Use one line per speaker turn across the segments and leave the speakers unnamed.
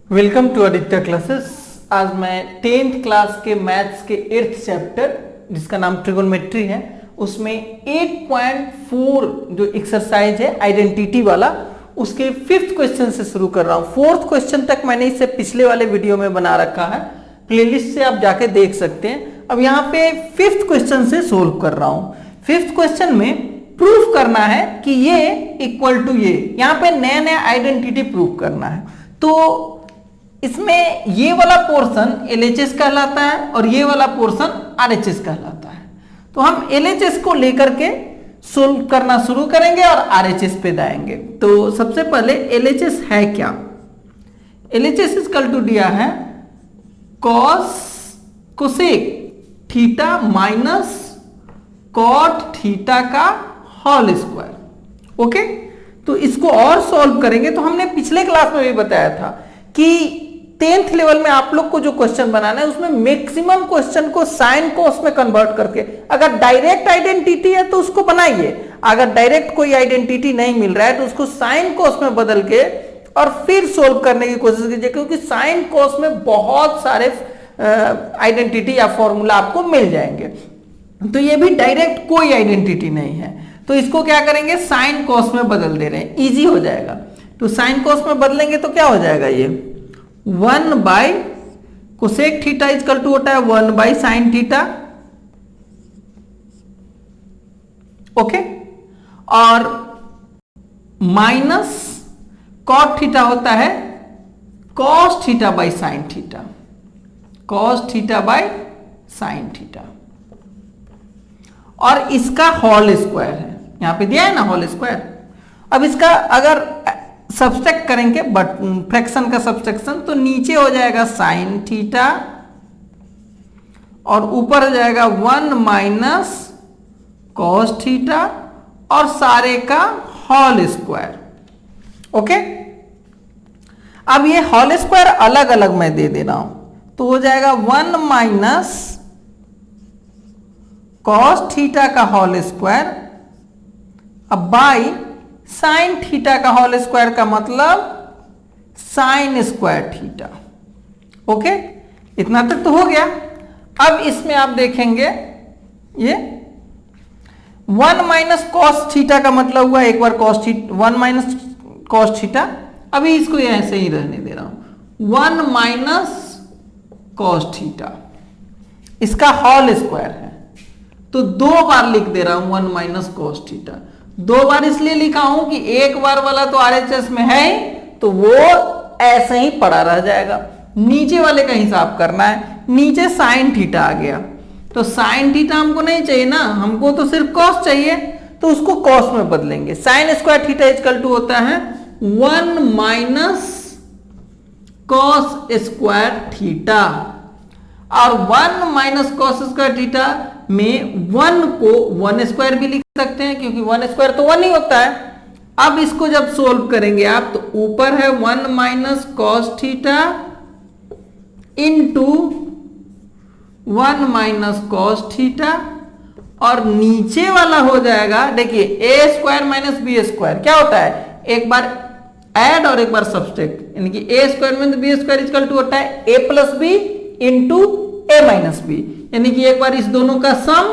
Welcome to Aditya classes. आज मैं 10th class के मैथ्स के 8th चैप्टर जिसका नाम ट्रिगोनोमेट्री है उसमें 8.4 जो एक्सरसाइज है आइडेंटिटी वाला उसके 5th क्वेश्चन से शुरू कर रहा हूं। 4th क्वेश्चन तक मैंने इसे पिछले वाले वीडियो में बना रखा है, प्लेलिस्ट से आप जाके देख सकते हैं। अब यहाँ पे 5th क्वेश्चन से सोल्व कर रहा हूं। 5th क्वेश्चन में प्रूफ करना है कि ये इक्वल टू ये, यहाँ पे नया नया आइडेंटिटी प्रूफ करना है। तो इसमें ये वाला पोर्शन LHS कहलाता है और ये वाला पोर्शन RHS कहलाता है। तो हम LHS को लेकर के सोल्व करना शुरू करेंगे और RHS पे जाएंगे। तो सबसे पहले LHS है क्या? LHS इक्वल टू दिया है cosec theta minus cot theta का होल स्क्वायर। ओके, तो इसको और सॉल्व करेंगे। तो हमने पिछले क्लास में भी बताया था कि 10th लेवल में आप लोग को जो क्वेश्चन बनाना है उसमें मैक्सिमम क्वेश्चन को साइन कॉस में कन्वर्ट करके, अगर डायरेक्ट आइडेंटिटी है तो उसको बनाइए, अगर डायरेक्ट कोई आइडेंटिटी नहीं मिल रहा है तो उसको साइन कॉस में बदल के और फिर सोल्व करने की कोशिश कीजिए, क्योंकि साइन कॉस में बहुत सारे आइडेंटिटी या फॉर्मूला आपको मिल जाएंगे। तो ये भी डायरेक्ट कोई आइडेंटिटी नहीं है, तो इसको क्या करेंगे, साइन कॉस में बदल दे रहे हैं, इजी हो जाएगा। तो साइन कॉस में बदलेंगे तो क्या हो जाएगा, ये 1 by cosec theta equal to होता है 1 बाई साइन थीटा। ओके, और माइनस कॉट थीटा होता है cos theta by sine theta, cos theta by sine theta, और इसका होल स्क्वायर है, यहां पे दिया है ना होल स्क्वायर। अब इसका अगर सब्सट्रैक्ट करेंगे बट फ्रैक्शन का सब्सट्रैक्शन, तो नीचे हो जाएगा साइन थीटा और ऊपर हो जाएगा 1 माइनस कॉस थीटा और सारे का होल स्क्वायर। ओके, अब ये होल स्क्वायर अलग अलग मैं दे दे रहा हूं, तो हो जाएगा 1 माइनस कॉस थीटा का होल स्क्वायर अब बाई साइन थीटा का होल स्क्वायर का मतलब साइन स्क्वायर थीटा। ओके, इतना तक तो हो गया। अब इसमें आप देखेंगे ये 1 माइनस कॉस थीटा का मतलब हुआ एक बार cos theta, 1 minus cos theta, अभी इसको ऐसे ही रहने दे रहा हूं, 1 माइनस कॉस थीटा, इसका होल स्क्वायर है, तो 2 बार लिख दे रहा हूं 1 माइनस कॉस थीटा। 2 बार इसलिए लिखा हूं कि एक बार वाला तो RHS में है ही, तो वो ऐसे ही पड़ा रह जाएगा। नीचे वाले का हिसाब करना है, नीचे साइन थीटा आ गया, तो साइन थीटा हमको नहीं चाहिए ना, हमको तो सिर्फ कॉस चाहिए, तो उसको कॉस में बदलेंगे। Sine square theta equal to होता है 1 माइनस कॉस स्क्वायर थीटा, और 1 माइनस कॉस स्क्वायर थीटा में 1 को 1 स्क्वायर भी लिख सकते हैं, क्योंकि 1 स्क्वायर तो 1 ही होता है। अब इसको जब सोल्व करेंगे आप, तो ऊपर है 1 minus cos theta into 1 minus cos theta, और नीचे वाला हो जाएगा, देखिए A square minus B square क्या होता है, एक बार ऐड और एक बार सब्सट्रैक्ट, यानी कि A square minus B square equal to होता है A plus B into A minus B, यानी कि एक बार इस दोनों का सम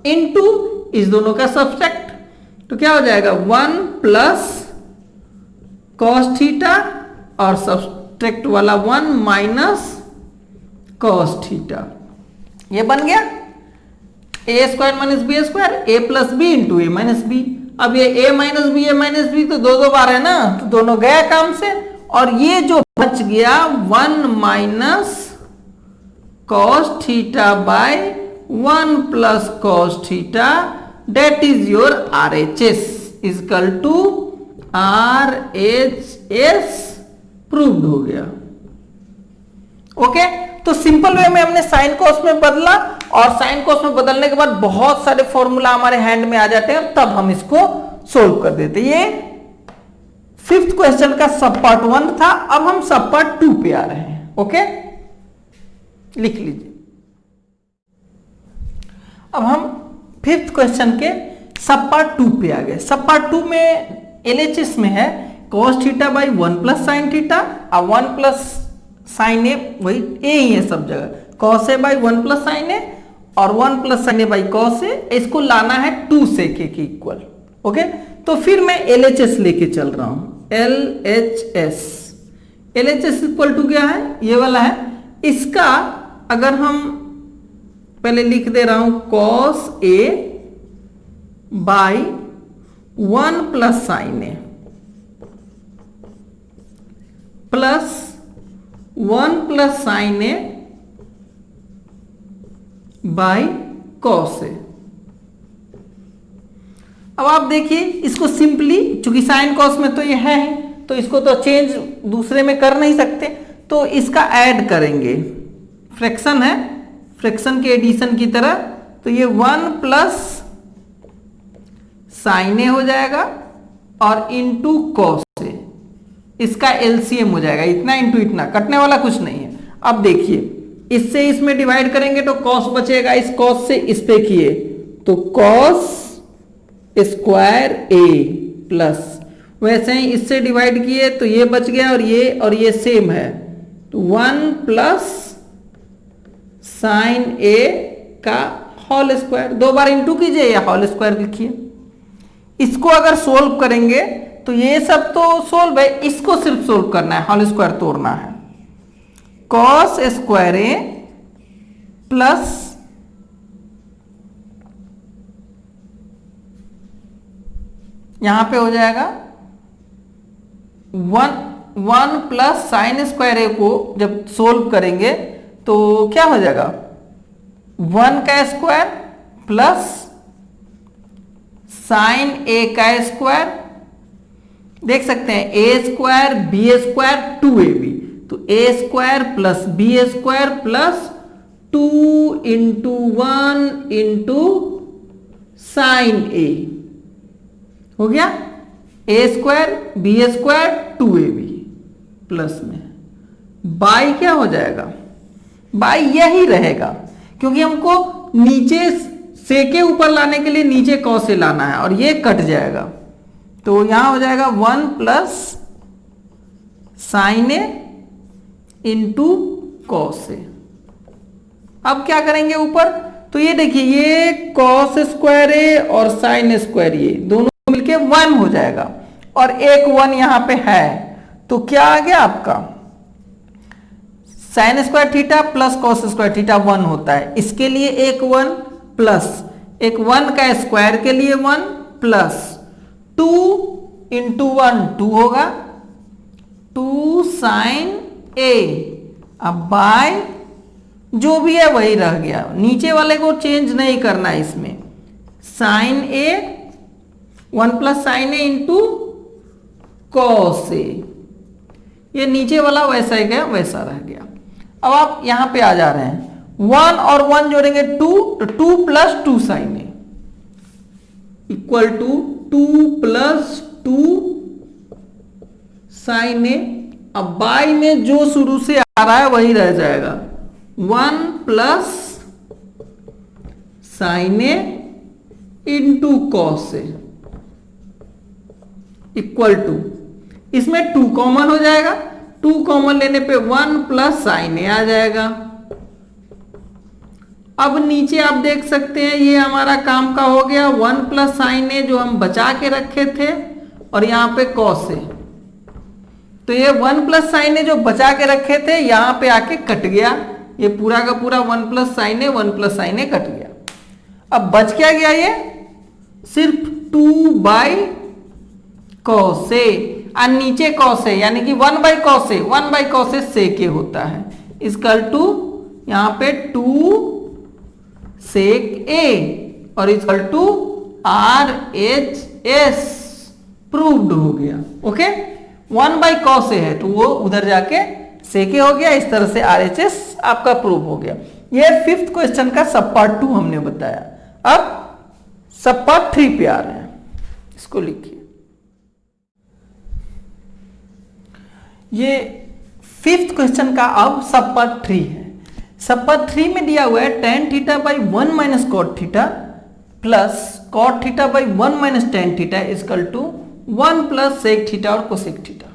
इंटू इस दोनों का सब्सट्रैक्ट, तो क्या हो जाएगा 1 प्लस कॉस थीटा और सब्सट्रैक्ट वाला 1 माइनस कॉस थीटा, ये बन गया A square minus B square A plus B into A minus B. अब ये ए माइनस बी तो 2 बार है ना, तो दोनों गया काम से, और ये जो बच गया 1 minus cos theta by 1 plus cos theta, that is your RHS equal to RHS proved हो गया। ओके, तो सिंपल वे में हमने साइन कॉस में बदला, और साइन कॉस में बदलने के बाद बहुत सारे फॉर्मूला हमारे हैंड में आ जाते हैं, और तब हम इसको सोल्व कर देते। ये 5th क्वेश्चन का सब पार्ट 1 था, अब हम सब पार्ट 2 पे आ रहे हैं। ओके, लिख लीजिए। अब हम 5th क्वेश्चन के सब पार्ट 2 पे आ गए। सब पार्ट 2 में LHS में है cos theta by 1 plus sign theta और 1 प्लस साइन ए वही ए ही है सब जगह, cos A by 1 plus sign A और 1 plus sign A by cos A, इसको लाना है 2 सेक ए के इक्वल। ओके, तो फिर मैं LHS लेके चल रहा हूं, LHS इक्वल टू क्या है, ये वाला है। इसका अगर हम पहले लिख दे रहा हूं cos A by 1 plus sign A plus 1 plus sign A by cos A. अब आप देखिए इसको सिंपली, चूंकि साइन कॉस में तो ये है ही, तो इसको तो चेंज दूसरे में कर नहीं सकते, तो इसका ऐड करेंगे, फ्रैक्शन है, फ्रैक्शन के एडिशन की तरह, तो ये 1 प्लस साइन ए हो जाएगा और इंटू कॉस ए, इसका एलसीएम हो जाएगा, इतना इंटू इतना, कटने वाला कुछ नहीं है। अब देखिए इससे इसमें डिवाइड करेंगे तो कॉस बचेगा, इस कॉस से इस पे किए तो कॉस स्क्वायर ए प्लस, वैसे ही इससे डिवाइड किए तो ये बच गया और ये सेम है, तो 1 प्लस साइन ए का होल स्क्वायर, 2 बार इंटू कीजिए या होल स्क्वायर लिखिए। इसको अगर सोल्व करेंगे तो ये सब तो सोल्व है, इसको सिर्फ सोल्व करना है, होल स्क्वायर तोड़ना है। कॉस स्क्वायर ए प्लस यहां पे हो जाएगा 1 प्लस साइन स्क्वायर ए को जब सोल्व करेंगे तो क्या हो जाएगा, 1 का स्क्वायर प्लस साइन ए का स्क्वायर, देख सकते हैं ए स्क्वायर बी स्क्वायर 2ab, तो A square plus B square plus 2 into 1 into sign A हो गया, A square B square 2ab plus में बाई क्या हो जाएगा, बाई यही रहेगा, क्योंकि हमको नीचे से के ऊपर लाने के लिए नीचे कॉस से लाना है और ये कट जाएगा, तो यहां हो जाएगा 1 plus sign A into cos A. अब क्या करेंगे ऊपर, तो ये देखिए ये कॉस स्क्वायर ए और साइन स्क्वायर ए दोनों मिलके 1 हो जाएगा और एक 1 यहां पे है, तो क्या आ गया आपका sign square theta plus cos square theta 1 होता है, इसके लिए एक 1 प्लस एक 1 का स्क्वायर के लिए 1 प्लस 2 इंटू 1 2 होगा, 2 साइन ए, अब बाय जो भी है वही रह गया, नीचे वाले को चेंज नहीं करना है इसमें, sign A 1 plus sign A into cos A, ये नीचे वाला वैसा ही गया वैसा रह गया। अब आप यहां पे आ जा रहे हैं, 1 और 1 जोड़ेंगे 2, तो 2 plus 2 sine A equal to 2 plus 2 sine A, अब बाई में जो शुरू से आ रहा है वही रह जाएगा, 1 plus sign A into cos A equal to, इसमें 2 कॉमन हो जाएगा, 2 कॉमन लेने पे 1 प्लस साइन ए आ जाएगा। अब नीचे आप देख सकते हैं ये हमारा काम का हो गया, 1 प्लस साइन ए जो हम बचा के रखे थे और यहां पे कॉस ए, तो ये 1 प्लस साइन ए जो बचा के रखे थे यहां पे आके कट गया, ये पूरा का पूरा 1 plus sign A 1 plus sign A cut गया। अब बच क्या गया, ये सिर्फ 2 बाई कॉस ए और नीचे कॉस ए, यानी कि 1 by cos A, 1 by cos A sec A होता है, इक्वल टू यहां पे 2 सेक ए और इक्वल टू RHS प्रूव्ड हो गया। ओके, 1 बाई कॉस ए है तो वो उधर जाके सेक ए हो गया, इस तरह से RHS आपका प्रूव हो गया। ये 5th क्वेश्चन का सब पार्ट 2 हमने बताया। अब सब पार्ट 3 पे आ रहे हैं, इसको लिखिए। ये 5th क्वेश्चन का अब सब पार्ट 3 है। सब पार्ट 3 में दिया हुआ है tan theta by 1 minus cot theta plus cot theta by 1 minus tan theta equal to 1 plus sec theta और कोसेक थीटा।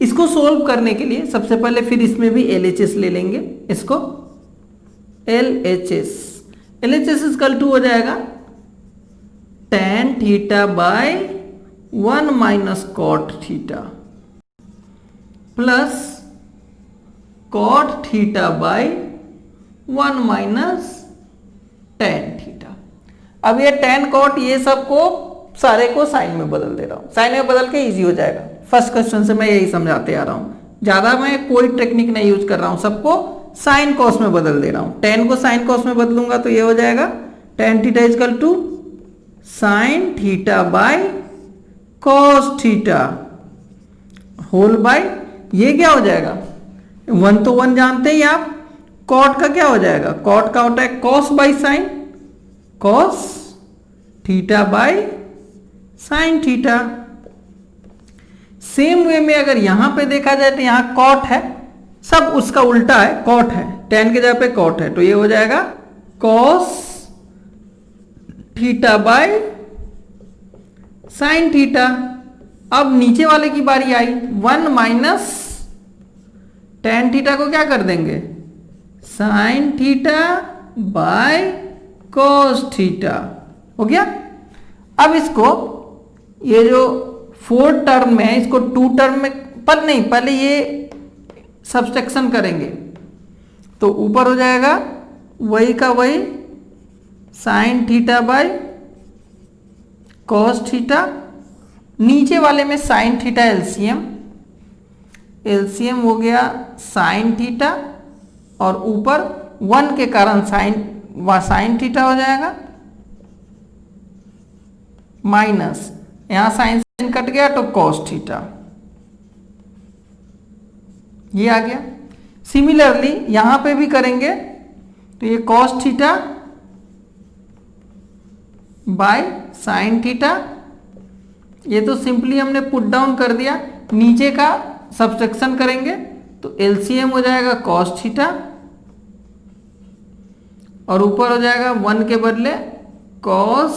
इसको सोल्व करने के लिए सबसे पहले फिर इसमें भी LHS ले लेंगे, इसको LHS इक्वल टू हो जाएगा tan theta by 1 minus cot theta plus cot theta by 1 minus tan theta. अब ये tan कॉट ये सबको सारे को साइन में बदल दे रहा हूं, साइन में बदल के इजी हो जाएगा। फर्स्ट क्वेश्चन से मैं यही समझाते आ रहा हूं, ज्यादा मैं कोई टेक्निक नहीं यूज कर रहा हूं, सबको साइन कॉस में बदल दे रहा हूं। tan को साइन कॉस में बदलूंगा तो ये हो जाएगा tan theta equal to sine theta by cos theta whole by, ये क्या हो जाएगा 1 तो 1 जानते ही आप, कॉट का क्या हो जाएगा, कॉट का होता है cos by sign, cos theta by sine theta. Same way में अगर यहां पे देखा जाए तो यहां कॉट है, सब उसका उल्टा है, कॉट है, tan के जगह पे कॉट है, तो ये हो जाएगा cos theta by sine theta. अब नीचे वाले की बारी आई, 1 माइनस tan थीटा को क्या कर देंगे sign theta by cos theta, हो गया। अब इसको ये जो 4 टर्म है इसको 2 टर्म में पर नहीं, पहले ये सब्सट्रैक्शन करेंगे तो ऊपर हो जाएगा वही का वही sign theta by cos theta, नीचे वाले में साइन थीटा एलसीएम हो गया साइन थीटा और ऊपर 1 के कारण साइन थीटा हो जाएगा माइनस, यहां साइन कट गया तो कॉस थीटा, ये आ गया। सिमिलरली यहां पे भी करेंगे तो ये cos theta by sine theta, ये तो सिंपली हमने पुट डाउन कर दिया, नीचे का सब्सट्रैक्शन करेंगे तो एलसीएम हो जाएगा कॉस थीटा और ऊपर हो जाएगा 1 के बदले cos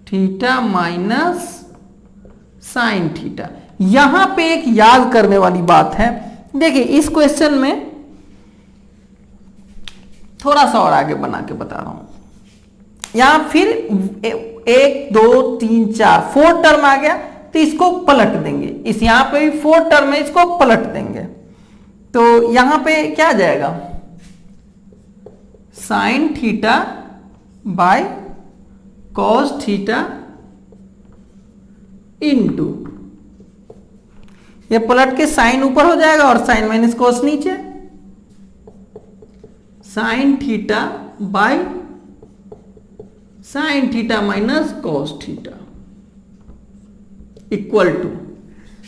theta minus sine theta. यहां पे एक याद करने वाली बात है, देखिए इस क्वेश्चन में थोड़ा सा और आगे बना के बता रहा हूं। यहां फिर 1 2 3 4 4 टर्म आ गया तो इसको पलट देंगे, इस यहां पे भी 4 टर्म है इसको पलट देंगे तो यहां पे क्या आ जाएगा sine theta by cos theta into, ये पलट के साइन ऊपर हो जाएगा और साइन माइनस कॉस नीचे, sine theta by sine theta minus cos theta equal to,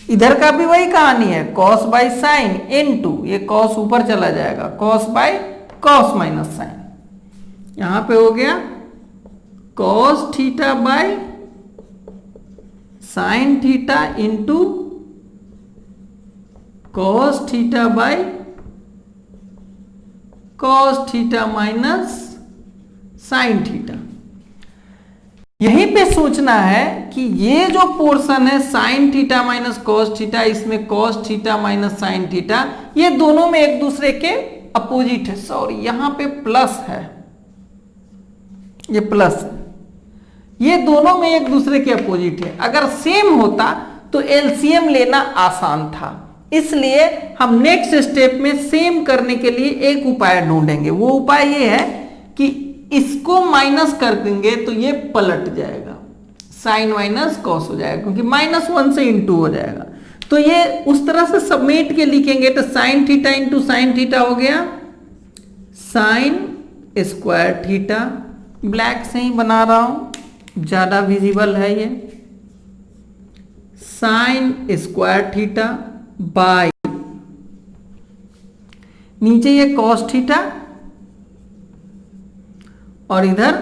इधर का भी वही कहानी है कॉस बाय साइन इनटू, ये कॉस ऊपर चला जाएगा cos by cos minus sine, यहां पे हो गया cos theta by sine theta into cos theta by cos theta minus sine theta. यहीं पे सोचना है कि ये जो पोर्शन है sign theta minus cos theta, इसमें cos theta minus sine theta, ये दोनों में एक दूसरे के अपोजिट है, सॉरी यहां पे प्लस है, ये प्लस है, ये दोनों में एक दूसरे के अपोजिट है। अगर सेम होता तो एलसीएम लेना आसान था, इसलिए हम नेक्स्ट स्टेप में सेम करने के लिए एक उपाय ढूंढेंगे। वो उपाय ये है कि इसको माइनस कर देंगे तो ये पलट जाएगा, साइन माइनस कॉस हो जाएगा, क्योंकि -1 से इंटू हो जाएगा। तो ये उस तरह से समेट के लिखेंगे तो sine theta into sine theta हो गया साइन स्क्वायर थीटा, ब्लैक से ही बना रहा हूं ज्यादा विजिबल है ये, साइन स्क्वायर थीटा बाय नीचे ये कॉस थीटा और इधर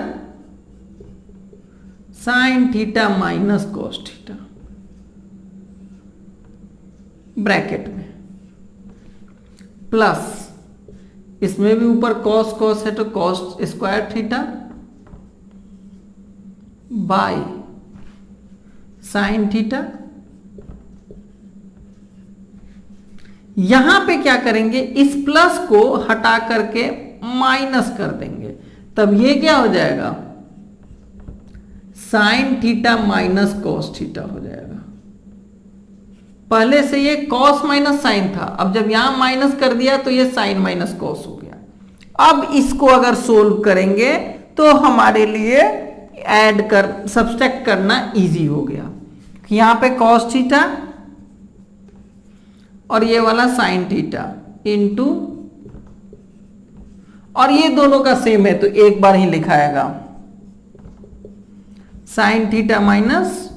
sign theta minus cos theta bracket में, प्लस इसमें भी ऊपर कॉस कॉस है तो cos square theta by sine theta यहां पे क्या करेंगे, इस प्लस को हटा करके माइनस कर देंगे, तब ये क्या हो जाएगा, sine theta minus cos theta हो जाएगा। पहले से ये कॉस माइनस साइन था, अब जब यहां माइनस कर दिया तो ये साइन माइनस कॉस हो गया। अब इसको अगर सोल्व करेंगे तो हमारे लिए ऐड कर सब्सट्रैक्ट करना इजी हो गया। यहां पे कॉस थीटा और ये वाला साइन थीटा इनटू, और ये दोनों का सेम है तो एक बार ही लिखाएगा, sine theta minus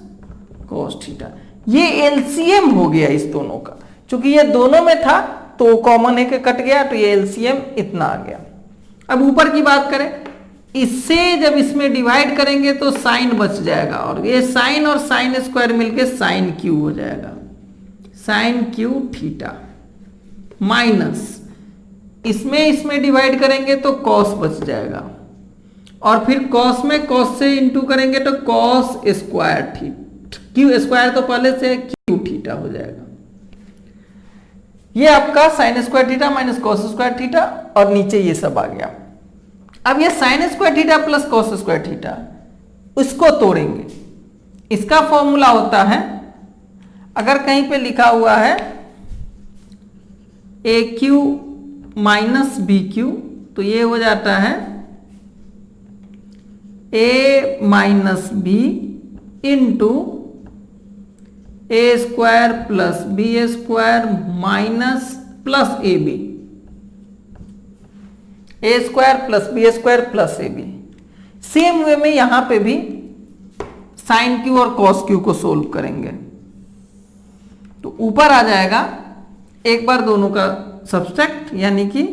cos theta. ये एलसीएम हो गया इस दोनों का, क्योंकि ये दोनों में था तो कॉमन है कि कट गया, तो ये एलसीएम इतना आ गया। अब ऊपर की बात करें, इससे जब इसमें डिवाइड करेंगे तो साइन बच जाएगा, और ये साइन और साइन स्क्वायर मिलके साइन क्यू हो जाएगा, साइन क्यू थीटा माइनस इसमें डिवाइड करेंगे तो कॉस बच जाएगा, और फिर कॉस में कॉस से इंटू करेंगे तो cos square theta, Q square तो पहले से क्यू थीटा हो जाएगा। ये आपका sign square theta minus cos square theta, और नीचे ये सब आ गया। अब ये sine square theta plus cos square theta, उसको तोड़ेंगे। इसका फॉर्मूला होता है, अगर कहीं पे लिखा हुआ है A cube minus B cube, तो ये हो जाता है A minus B into A square plus B square minus plus A B, A square plus B square plus A B. Same way में यहां पे भी साइन क्यू और कॉस क्यू को सोल्व करेंगे, तो ऊपर आ जाएगा एक बार दोनों का सब्सट्रैक्ट, यानी कि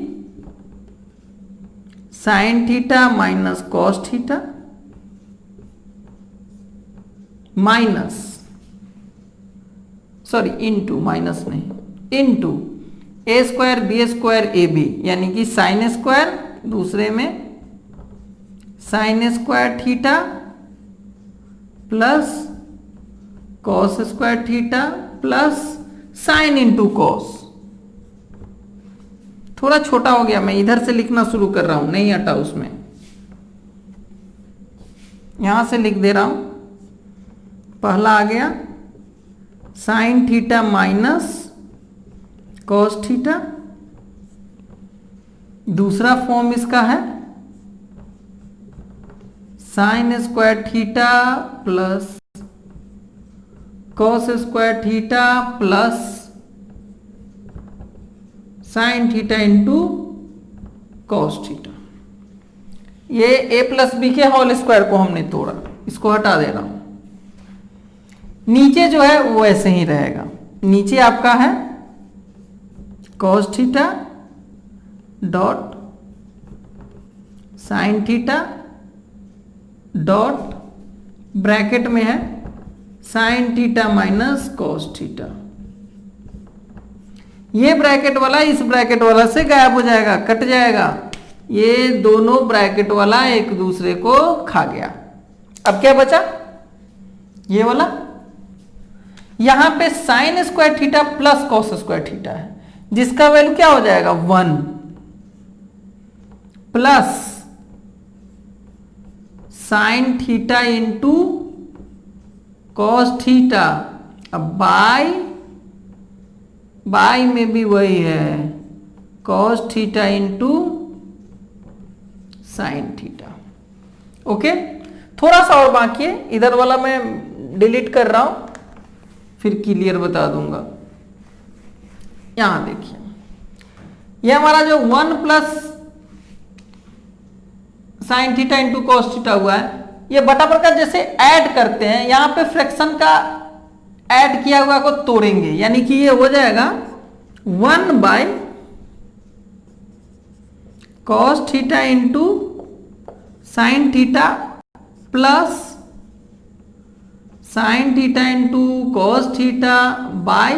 sine theta minus cos theta minus, sorry into, minus नहीं, into A square B square A B, यानी कि साइन स्क्वायर, दूसरे में sine square theta plus cos square theta plus sine into cos. थोड़ा छोटा हो गया, मैं इधर से लिखना शुरू कर रहा हूं, नहीं हटा उसमें, यहां से लिख दे रहा हूं। पहला आ गया sign theta minus cos theta, दूसरा फॉर्म इसका है sine square theta plus cos square theta plus sign theta into cos theta. ये ए प्लस बी के होल स्क्वायर को हमने तोड़ा, इसको हटा दे रहा हूं। नीचे जो है वो ऐसे ही रहेगा, नीचे आपका है cos theta dot sine theta dot bracket में है sign theta minus cos theta. ये ब्रैकेट वाला इस ब्रैकेट वाला से गायब हो जाएगा, कट जाएगा, ये दोनों ब्रैकेट वाला एक दूसरे को खा गया। अब क्या बचा, ये वाला, यहां पे sign square theta plus cos square theta है, जिसका वैल्यू क्या हो जाएगा 1 plus sign theta into cos theta. अब बाई में भी वही है, cos theta into sine theta. Okay, थोड़ा सा और बाकी है, इधर वाला मैं डिलीट कर रहा हूं, फिर क्लियर बता दूंगा। यहां देखिए, ये हमारा जो 1 plus sign theta into cos theta हुआ है, ये बटा प्रकार जैसे ऐड करते हैं, यहां पे फ्रैक्शन का ऐड किया हुआ को तोड़ेंगे, यानी कि ये हो जाएगा 1 bye cos theta into sine theta plus sign theta into cos theta by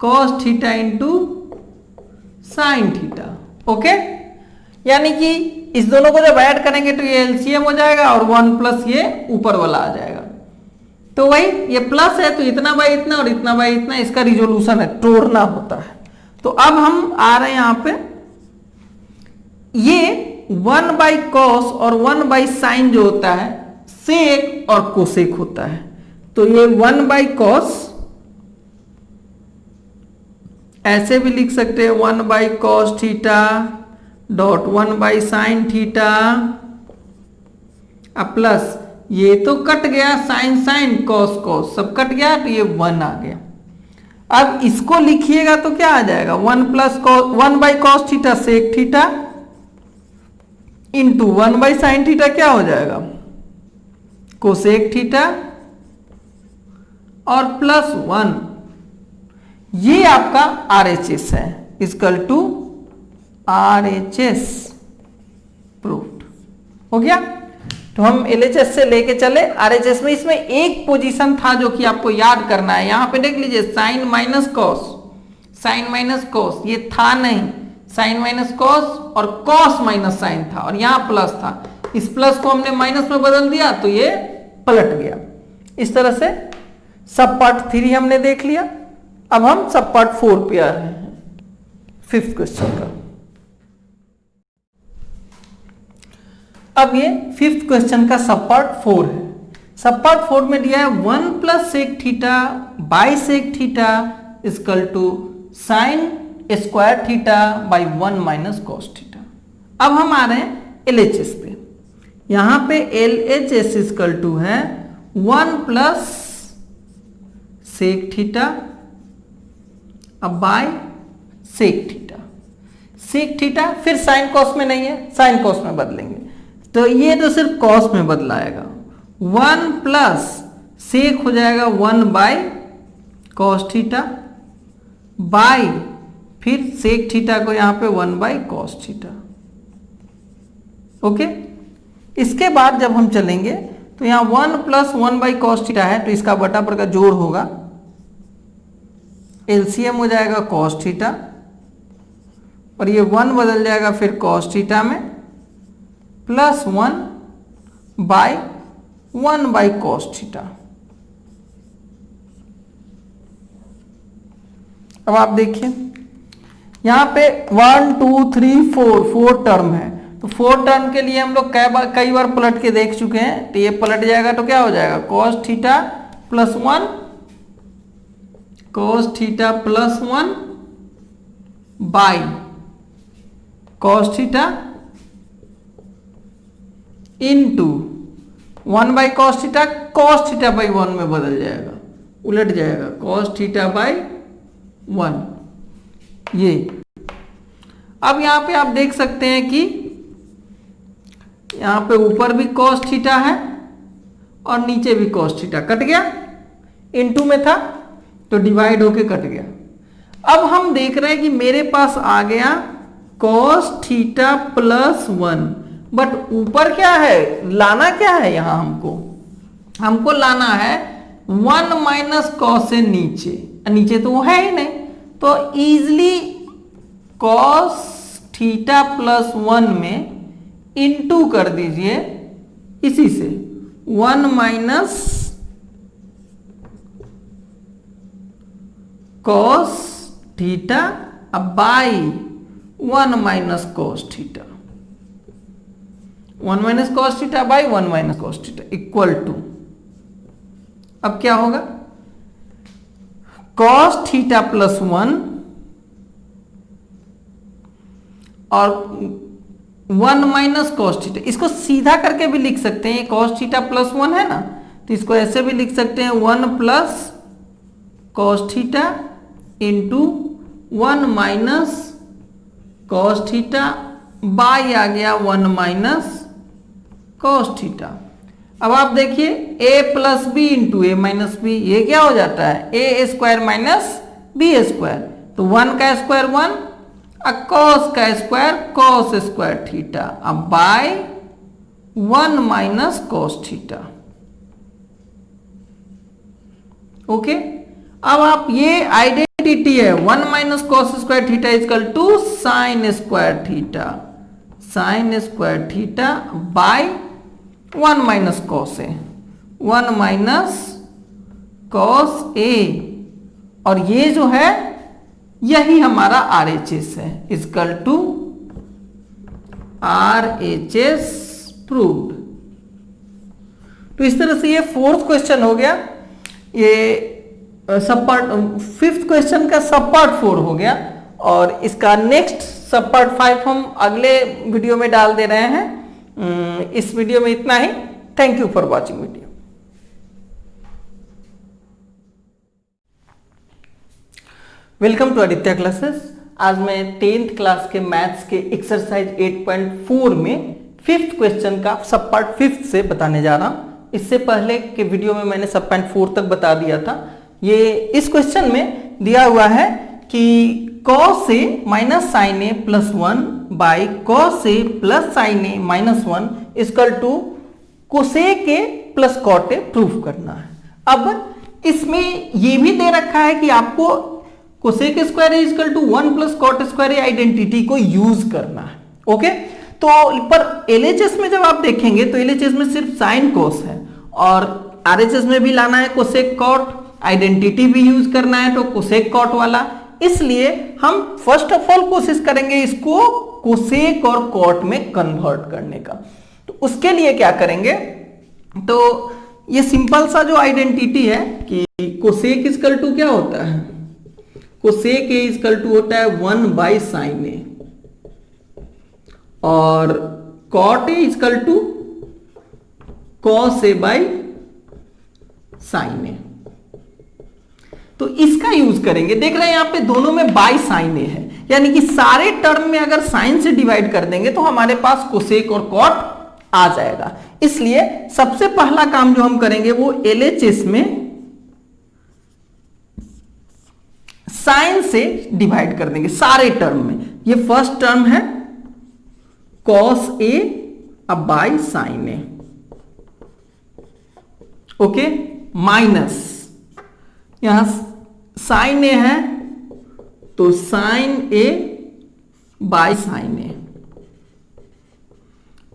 cos theta into sine theta. Okay, यानी कि इस दोनों को जब ऐड करेंगे तो ये एलसीएम हो जाएगा और 1 प्लस ये ऊपर वाला आ जाएगा। तो वही ये प्लस है तो इतना बाई इतना और इतना बाई इतना, इसका रिजोल्यूशन है, तोड़ना होता है। तो अब हम आ रहे हैं यहां पे, ये 1 बाई कॉस और 1 बाई साइन जो होता है सेक और कोसेक होता है। तो ये 1 बाई कॉस ऐसे भी लिख सकते हैं 1 by cos theta dot 1 by sine theta, अब प्लस ये तो कट गया, साइन साइन कॉस कॉस सब कट गया, तो ये 1 आ गया। अब इसको लिखिएगा तो क्या आ जाएगा, 1 plus 1 by cos theta sec theta into 1 by sine theta क्या हो जाएगा, कोसेक थीटा और प्लस 1, ये आपका RHS है, इक्वल टू RHS प्रूव्ड हो गया। तो हम LHS से लेके चले RHS में, इसमें एक पोजीशन था जो कि आपको याद करना है। यहां पे देख लीजिए sine minus cos, sine minus cos ये था नहीं, साइन माइनस कॉस और कॉस माइनस साइन था और यहां प्लस था, इस प्लस को हमने माइनस में बदल दिया तो ये पलट गया। इस तरह से सब पार्ट 3 हमने देख लिया। अब हम सब पार्ट 4 पे आ रहे हैं, 5th क्वेश्चन का। अब ये 5th क्वेश्चन का सब पार्ट 4 है। सब पार्ट 4 में दिया है 1 plus sec theta by sec theta equal to sign square theta by 1 minus cos theta. अब हम आ रहे हैं LHS पे। यहां पे LHS इक्वल टू है 1 प्लस सेक थीटा अब by sec theta, sec theta फिर साइन कॉस में नहीं है, साइन कॉस में बदलेंगे, तो ये तो सिर्फ कॉस में बदलाएगा। 1 प्लस सेक हो जाएगा 1 बाय कॉस थीटा बाय फिर सेक थीटा को यहां पे 1 बाय कॉस थीटा। ओके, इसके बाद जब हम चलेंगे तो यहां 1 प्लस 1 बाई कॉस थीटा है तो इसका बटा पर का जोड़ होगा, LCM हो जाएगा कॉस थीटा और ये 1 बदल जाएगा फिर कॉस थीटा में plus 1 by 1 by cos theta. अब आप देखिए यहां पे 1 2 3 4 टर्म है, तो 4 टर्म के लिए हम लोग कई बार पलट के देख चुके हैं, तो ये पलट जाएगा तो क्या हो जाएगा cos theta plus 1 cos theta plus 1 by cos theta into 1 by cos theta by 1 में बदल जाएगा, उलट जाएगा कॉस थीटा बाई 1 ये। अब यहां पे आप देख सकते हैं कि यहां पे ऊपर भी कॉस थीटा है और नीचे भी कॉस थीटा, कट गया, इनटू में था तो डिवाइड होके कट गया। अब हम देख रहे हैं कि मेरे पास आ गया कॉस थीटा प्लस 1, बट ऊपर क्या है, लाना क्या है, यहां हमको लाना है 1 माइनस कॉस से नीचे, नीचे तो वो है ही नहीं, तो इजिली कॉस थीटा प्लस 1 में इनटू कर दीजिए इसी से 1 माइनस कॉस थीटा अब by 1 minus cos theta, 1 minus cos theta by 1 minus cos theta equal to, अब क्या होगा कॉस थीटा प्लस 1 और 1 माइनस कॉस थीटा, इसको सीधा करके भी लिख सकते हैं, कॉस थीटा प्लस 1 है ना, तो इसको ऐसे भी लिख सकते हैं 1 plus cos theta into 1 minus cos theta by आ गया 1 माइनस कॉस थीटा। अब आप देखिए a plus B into A minus B, ये क्या हो जाता है A square minus B square, तो 1 का स्क्वायर 1 और कॉस का स्क्वायर कॉस स्क्वायर थीटा अब by 1 minus cos theta. Okay, अब आप ये आइडेंटिटी है 1 minus cos square theta equal to sign square theta by 1 minus cos है 1 माइनस कॉस ए, और ये जो है यही हमारा RHS है, इक्वल टू RHS प्रूव्ड। तो इस तरह से ये फोर्थ क्वेश्चन हो गया, ये सब पार्ट, फिफ्थ क्वेश्चन का सब पार्ट 4 हो गया, और इसका नेक्स्ट सब पार्ट 5 हम अगले वीडियो में डाल दे रहे हैं। इस वीडियो में इतना ही। Thank you for watching video. Welcome to Aditya classes. आज मैं 10th क्लास के मैथ्स के एक्सरसाइज 8.4 में फिफ्थ क्वेश्चन का सब पार्ट 5 से बताने जा रहा हूं। इससे पहले के वीडियो में मैंने सब पॉइंट 4 तक बता दिया था। ये इस क्वेश्चन में दिया हुआ है कि cos a minus sign A plus 1 by cos a plus sign A minus 1 equal to cosec A plus cot A proof करना है। अब इसमें ये भी दे रखा है कि आपको cosec square A equal to 1 plus cot square A identity को यूज करना है। ओके, तो पर LHS में जब आप देखेंगे तो LHS में सिर्फ साइन कोस है, और RHS में भी लाना है कोसेक कॉट, आइडेंटिटी भी यूज करना है तो कोसेक कॉट वाला। इसलिए हम फर्स्ट ऑफ ऑल कोशिश करेंगे इसको कोसेक और कॉट में कन्वर्ट करने का। तो उसके लिए क्या करेंगे, तो ये सिंपल सा जो आइडेंटिटी है कि कोसेक इक्वल टू क्या होता है, कोसेक ए इक्वल टू होता है 1 बाई साइन ए, और cot A equal to cos A by sign A. तो इसका यूज करेंगे। देख रहे हैं यहां पे दोनों में बाई साइन ए है, यानी कि सारे टर्म में अगर साइन से डिवाइड कर देंगे तो हमारे पास कोसेक और कॉट आ जाएगा। इसलिए सबसे पहला काम जो हम करेंगे वो LHS में साइन से डिवाइड कर देंगे सारे टर्म में। ये फर्स्ट टर्म है cos a अब by sign A, okay, minus यहां साइन ए है तो sign A by sign A,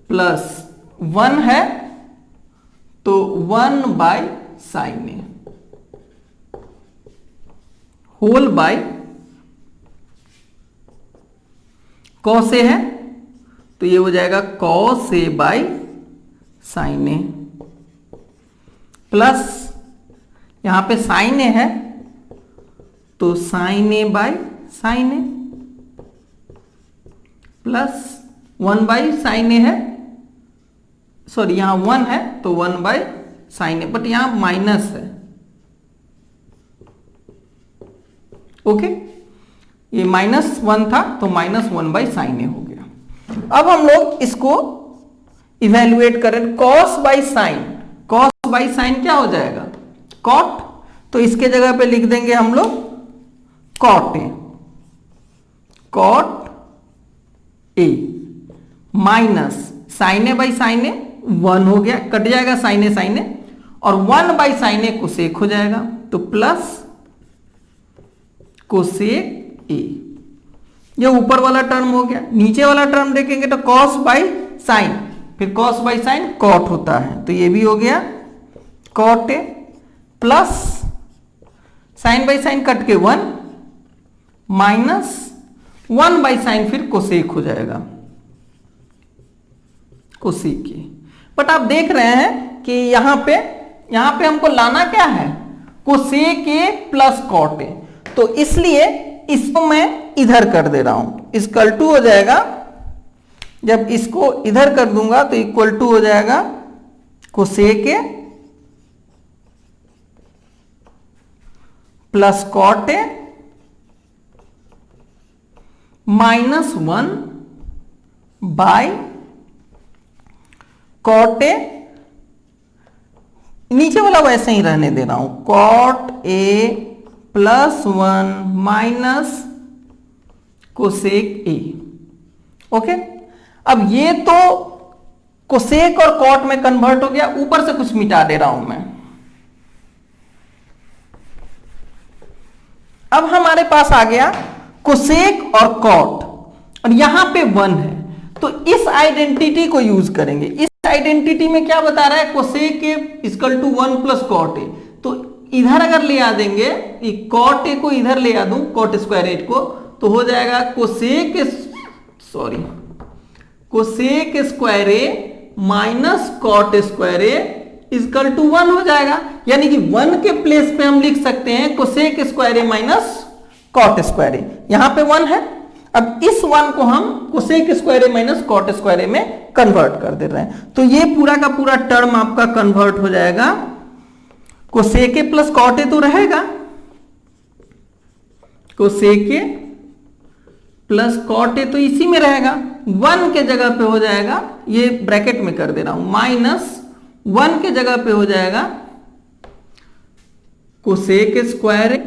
plus 1 है तो 1 by sign A, whole by cos A है तो ये हो जाएगा cos A by sign A, plus यहां पे साइन ए है तो sign A by sign A, plus 1 by sign A है, सॉरी यहां 1 है तो 1 बाई साइन ए, बट यहां माइनस है। ओके, ये -1 था तो -1 बाई साइन ए हो गया। अब हम लोग इसको इवेल्युएट करें, cos by sign, cos by sign क्या हो जाएगा, कॉट, तो इसके जगह पे लिख देंगे हम लोग cot A, cot A, minus sign A by sign A 1 हो गया, कट जाएगा साइन ए, और 1 बाई साइन ए कोसेक हो जाएगा, तो प्लस कोसेक ए। ये ऊपर वाला टर्म हो गया। नीचे वाला टर्म देखेंगे तो कॉस बाई साइन, फिर कॉस बाई साइन कॉट होता है, तो ये भी हो गया cot A, plus sine by sine cut के 1 माइनस 1 बाई साइन फिर कोसेक हो जाएगा, कोसेक ए। बट आप देख रहे हैं कि यहां पे हमको लाना क्या है, cosec A plus cot A, तो इसलिए इसको मैं इधर कर दे रहा हूं, इक्वल टू हो जाएगा, जब इसको इधर कर दूंगा तो इक्वल टू हो जाएगा cosec A plus cot A -1 by cot A, नीचे वाला वैसे ही रहने दे रहा हूं, cot A +1 minus cosec A. Okay, अब ये तो कोसेक और कॉट में कन्वर्ट हो गया, ऊपर से कुछ मिटा दे रहा हूं मैं। अब हमारे पास आ गया कोसेक और कॉट, और यहां पे 1 है, तो इस आइडेंटिटी को यूज करेंगे। इस आइडेंटिटी में क्या बता रहा है, cosec A equal to 1 plus cot A, तो इधर अगर ले आ देंगे, कॉट ए को इधर ले आ दूं, कॉट स्क्वायर ए को, तो हो जाएगा cosec square A minus cot square A is equal to 1 हो जाएगा। यानी कि 1 के प्लेस पे हम लिख सकते हैं cosec square A minus cot square ए। यहां पे 1 है, अब इस 1 को हम cosec square A minus cot square ए में कन्वर्ट कर दे रहे हैं। तो ये पूरा का पूरा टर्म आपका कन्वर्ट हो जाएगा, cosec A plus cot A तो रहेगा, cosec A plus cot A तो इसी में रहेगा, 1 के जगह पे हो जाएगा, ये ब्रैकेट में कर दे रहा हूं, माइनस 1 के जगह पे हो जाएगा cosec square A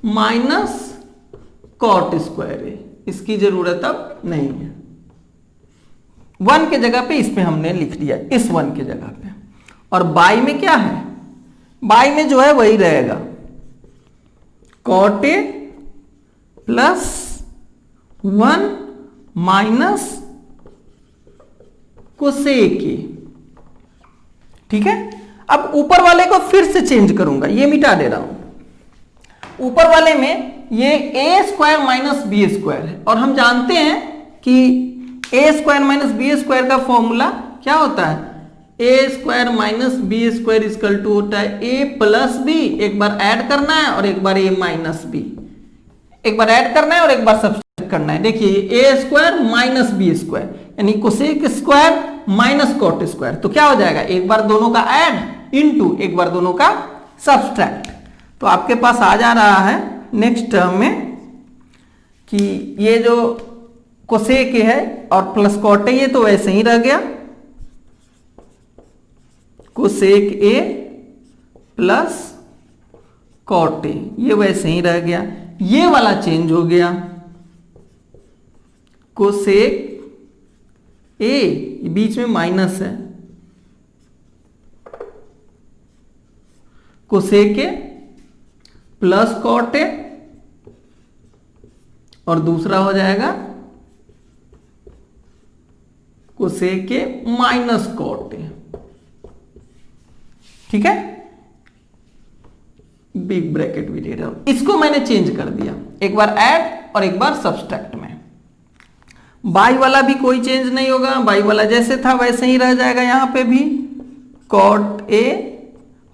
minus cot square ए। इसकी जरूरत अब नहीं है, 1 के जगह पे इस पे हमने लिख दिया, इस 1 के जगह पे। और बाई में क्या है, बाई में जो है वही रहेगा, cot A plus 1 minus cosec A. ठीक है, अब ऊपर वाले को फिर से चेंज करूंगा, ये मिटा दे रहा हूं। ऊपर वाले में ये A square minus B square है, और हम जानते हैं कि A square minus B square का फॉर्मूला क्या होता है, A square minus B square is equal to होता है ए प्लस बी, एक बार ऐड करना है और एक बार ए माइनस बी, एक बार ऐड करना है और एक बार सब्सट्रैक्ट करना है। देखिए A square minus B square यानी cosec square minus cot square, तो क्या हो जाएगा, एक बार दोनों का ऐड इनटू एक बार दोनों का सब्सट्रैक्ट। तो आपके पास आ जा रहा है नेक्स्ट टर्म में कि ये जो कोसेक है और प्लस कॉट ए, ये तो वैसे ही रह गया, cosec A plus cot A ये वैसे ही रह गया, ये वाला चेंज हो गया, कोसेक ए बीच में माइनस है, cosec A plus cot A, और दूसरा हो जाएगा cosec A minus cot A. ठीक है, बिग ब्रैकेट भी दे रहा हूं, इसको मैंने चेंज कर दिया, एक बार ऐड और एक बार सब्सट्रैक्ट में। बाई वाला भी कोई चेंज नहीं होगा, बाई वाला जैसे था वैसे ही रह जाएगा, यहां पे भी cot A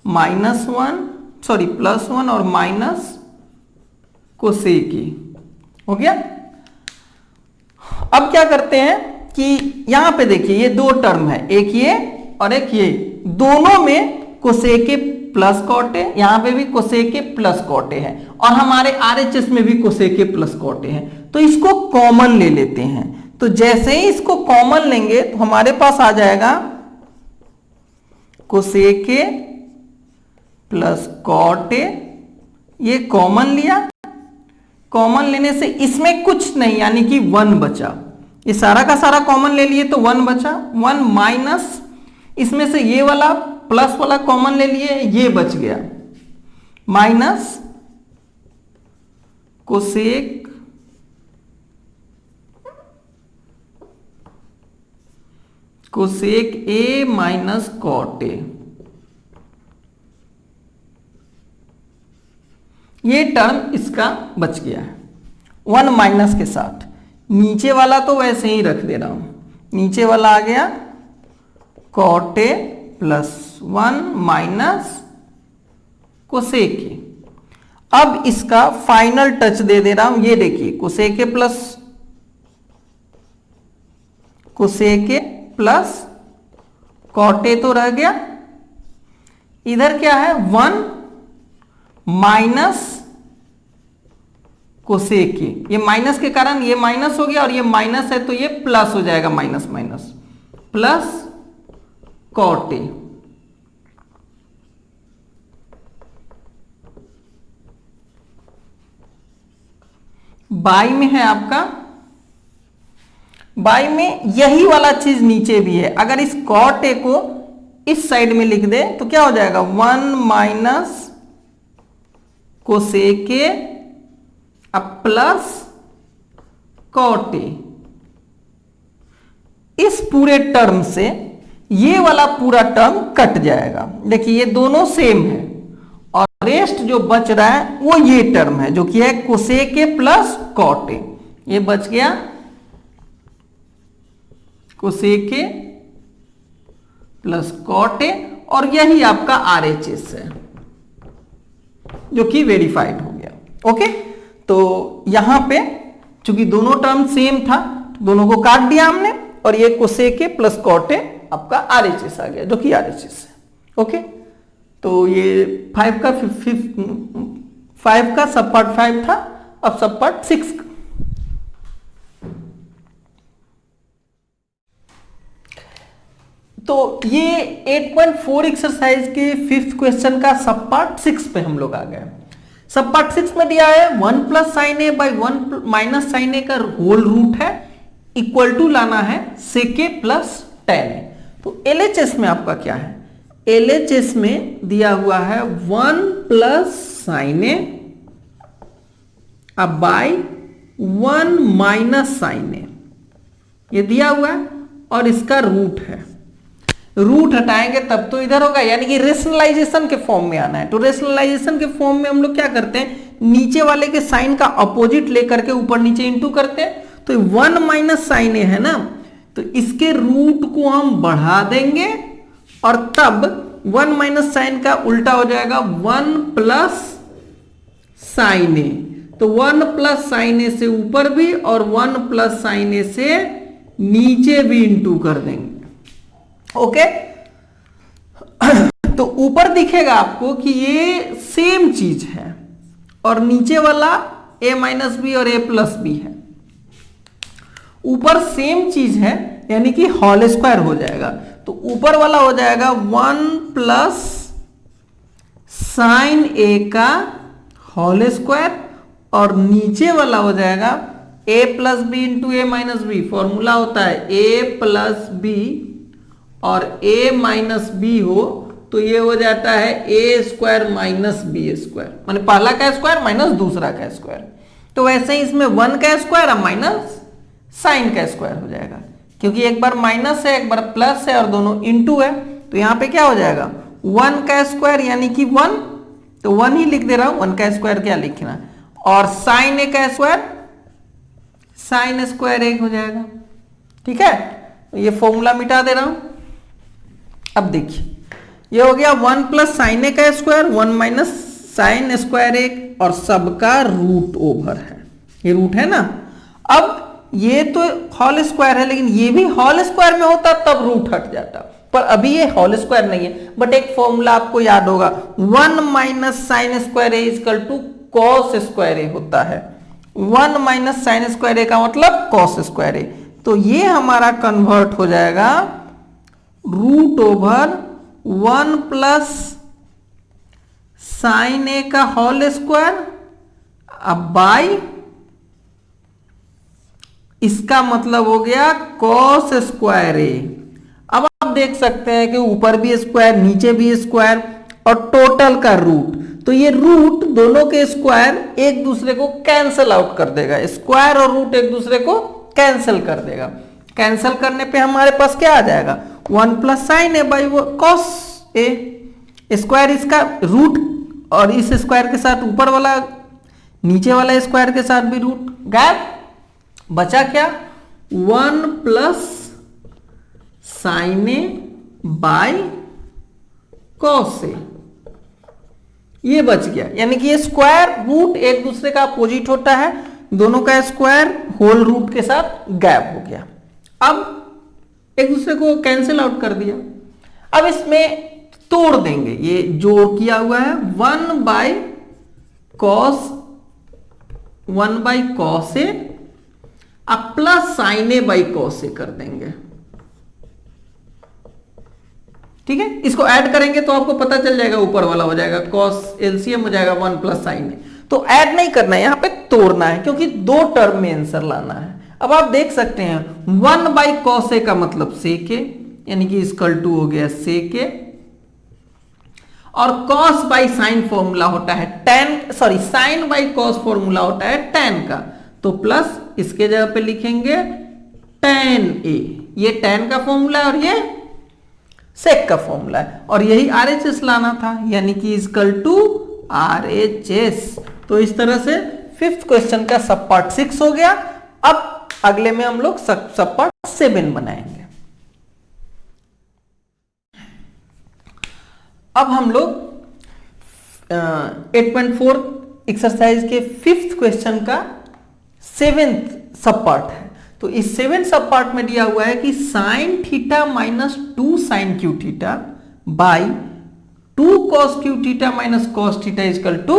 minus 1 sorry plus 1 और माइनस कोसेक ए हो गया। अब क्या करते हैं कि यहां पे देखिए ये दो टर्म है, एक ये और एक ये, दोनों में cosec A plus cot A, यहां पे भी cosec A plus cot A है, और हमारे आरएचएस में भी cosec A plus cot A है, तो इसको कॉमन ले लेते हैं। तो जैसे ही इसको कॉमन लेंगे तो हमारे पास आ जाएगा cosec A plus cot A, ये कॉमन लिया, कॉमन लेने से इसमें कुछ नहीं यानी कि 1 बचा, ये सारा का सारा कॉमन ले लिए तो 1 बचा, 1 माइनस इसमें से ये वाला प्लस वाला कॉमन ले लिए, ये बच गया, minus cosec A minus cot A, ये टर्म इसका बच गया है 1 माइनस के साथ। नीचे वाला तो वैसे ही रख दे रहा हूं, नीचे वाला आ गया cot A plus 1 minus cosec A. अब इसका फाइनल टच दे दे रहा हूं, ये देखिए cosec A plus cot A तो रह गया, इधर क्या है 1 माइनस कोसेक ए, ये माइनस के कारण ये माइनस हो गया और ये माइनस है तो ये प्लस हो जाएगा, minus minus plus cot A. By में है आपका, बाई में यही वाला चीज नीचे भी है, अगर इस कॉट ए को इस साइड में लिख दे तो क्या हो जाएगा 1 माइनस कोसेक ए अब प्लस कॉट ए। इस पूरे टर्म से ये वाला पूरा टर्म कट जाएगा। देखिए ये दोनों सेम है और रेस्ट जो बच रहा है वो ये टर्म है जो कि है cosec A plus cot A. ये बच गया cosec A plus cot A और यही आपका RHS है जो कि वेरीफाइड हो गया। ओके, तो यहां पे चूंकि दोनों टर्म सेम था दोनों को काट दिया हमने और ये cosec A plus cot A आपका RHS आ गया जो कि RHS है। ओके, तो ये 5 का सब पार्ट 5 था, अब सब पार्ट 6 का। तो ये 8.4 एक्सरसाइज के 5th क्वेश्चन का सब पार्ट 6 पे हम लोग आ गए। सब पार्ट 6 में दिया है 1 plus sign A by 1 minus sign A का होल रूट है, इक्वल टू लाना है सेक ए प्लस टेन ए। तो LHS में आपका क्या है, LHS में दिया हुआ है 1 प्लस साइन ए अब बाई 1 माइनस साइन ए, ये दिया हुआ है और इसका रूट है। रूट हटाएंगे तब तो इधर होगा, यानी कि रेशनलाइजेशन के फॉर्म में आना है। तो रेशनलाइजेशन के फॉर्म में हम लोग क्या करते हैं, नीचे वाले के साइन का अपोजिट लेकर के ऊपर नीचे इंटू करते हैं। तो 1 माइनस साइन ए है ना, तो इसके रूट को हम बढ़ा देंगे और तब 1 माइनस साइन का उल्टा हो जाएगा 1 प्लस साइन ए। तो 1 प्लस साइन ए से ऊपर भी और 1 प्लस साइन ए से नीचे भी इंटू कर देंगे। ओके, तो ऊपर दिखेगा आपको कि ये सेम चीज है और नीचे वाला a माइनस बी और a प्लस बी है। ऊपर सेम चीज है यानी कि होल स्क्वायर हो जाएगा। तो ऊपर वाला हो जाएगा 1 प्लस साइन ए का होल स्क्वायर और नीचे वाला हो जाएगा a plus B into A minus B. Formula होता है a प्लस बी और a माइनस बी हो तो ये हो जाता है a square minus B square, माने पहला का स्क्वायर माइनस दूसरा का स्क्वायर। तो वैसे ही इसमें 1 का स्क्वायर और माइनस साइन का स्क्वायर हो जाएगा, क्योंकि एक बार माइनस है एक बार प्लस है और दोनों इनटू है। तो यहां पे क्या हो जाएगा 1 का स्क्वायर यानी कि 1, तो 1 ही लिख दे रहा हूं, 1 का स्क्वायर क्या लिखना, और साइन ए का स्क्वायर साइन स्क्वायर 1 हो जाएगा। ठीक है, तो ये फॉर्मूला मिटा दे रहा हूं। अब देखिए ये हो गया 1 प्लस साइन ए का स्क्वायर 1 माइनस साइन स्क्वायर 1 और सबका रूट ओवर है, ये रूट है ना। अब ये तो होल स्क्वायर है लेकिन ये भी होल स्क्वायर में होता तब रूट हट जाता, पर अभी ये होल स्क्वायर नहीं है। बट एक फॉर्मूला आपको याद होगा 1 minus sine square A is equal to cos square A होता है। 1 माइनस साइन स्क्वायर ए का मतलब कॉस स्क्वायर ए। तो ये हमारा कन्वर्ट हो जाएगा root over 1 plus sign A का होल स्क्वायर अब बाई, इसका मतलब हो गया कॉस स्क्वायर ए। अब आप देख सकते हैं कि ऊपर भी स्क्वायर नीचे भी स्क्वायर और टोटल का रूट, तो ये रूट दोनों के स्क्वायर एक दूसरे को कैंसिल आउट कर देगा, स्क्वायर और रूट एक दूसरे को कैंसिल कर देगा। कैंसिल करने पे हमारे पास क्या आ जाएगा 1 plus sign A by cos A, square इसका रूट और इस स्क्वायर के साथ ऊपर वाला नीचे वाला स्क्वायर के साथ भी रूट गायब, बचा क्या 1 plus sign A by cos A, ये बच गया। यानी कि ये स्क्वायर रूट एक दूसरे का अपोजिट होता है, दोनों का स्क्वायर होल रूट के साथ गैप हो गया। अब एक दूसरे को कैंसिल आउट कर दिया। अब इसमें तोड़ देंगे, ये जोड़ किया हुआ है 1 बाई कॉस ए अब plus sign A by cos A कर देंगे। ठीक है, इसको ऐड करेंगे तो आपको पता चल जाएगा, ऊपर वाला हो जाएगा कॉस एलसीएम हो जाएगा 1 प्लस साइन ए। तो ऐड नहीं करना है, यहां पे तोड़ना है क्योंकि दो टर्म में आंसर लाना है। अब आप देख सकते हैं 1 बाई कॉस ए का मतलब सेक ए, यानी कि इसकल टू हो गया सेक ए, और कॉस बाई साइन फॉर्मूला होता है ten, sorry sine by cos formula होता है टेन का, तो प्लस इसके जगह पे लिखेंगे टेन ए, ये टेन का फॉर्मूला है और ये सेक का फॉर्मूला है, और यही आरएचएस लाना था, यानी कि इक्वल टू आरएचएस। तो इस तरह से फिफ्थ क्वेश्चन का सब पार्ट 6 हो गया। अब अगले में हम लोग सब पार्ट 7 बनाएंगे। अब हम लोग 8.4 एक्सरसाइज के फिफ्थ क्वेश्चन का 7th सब पार्ट है। तो इस 7th सब पार्ट में दिया हुआ है कि sine theta minus 2 sign cube theta by 2 cos cube theta minus cos theta equal to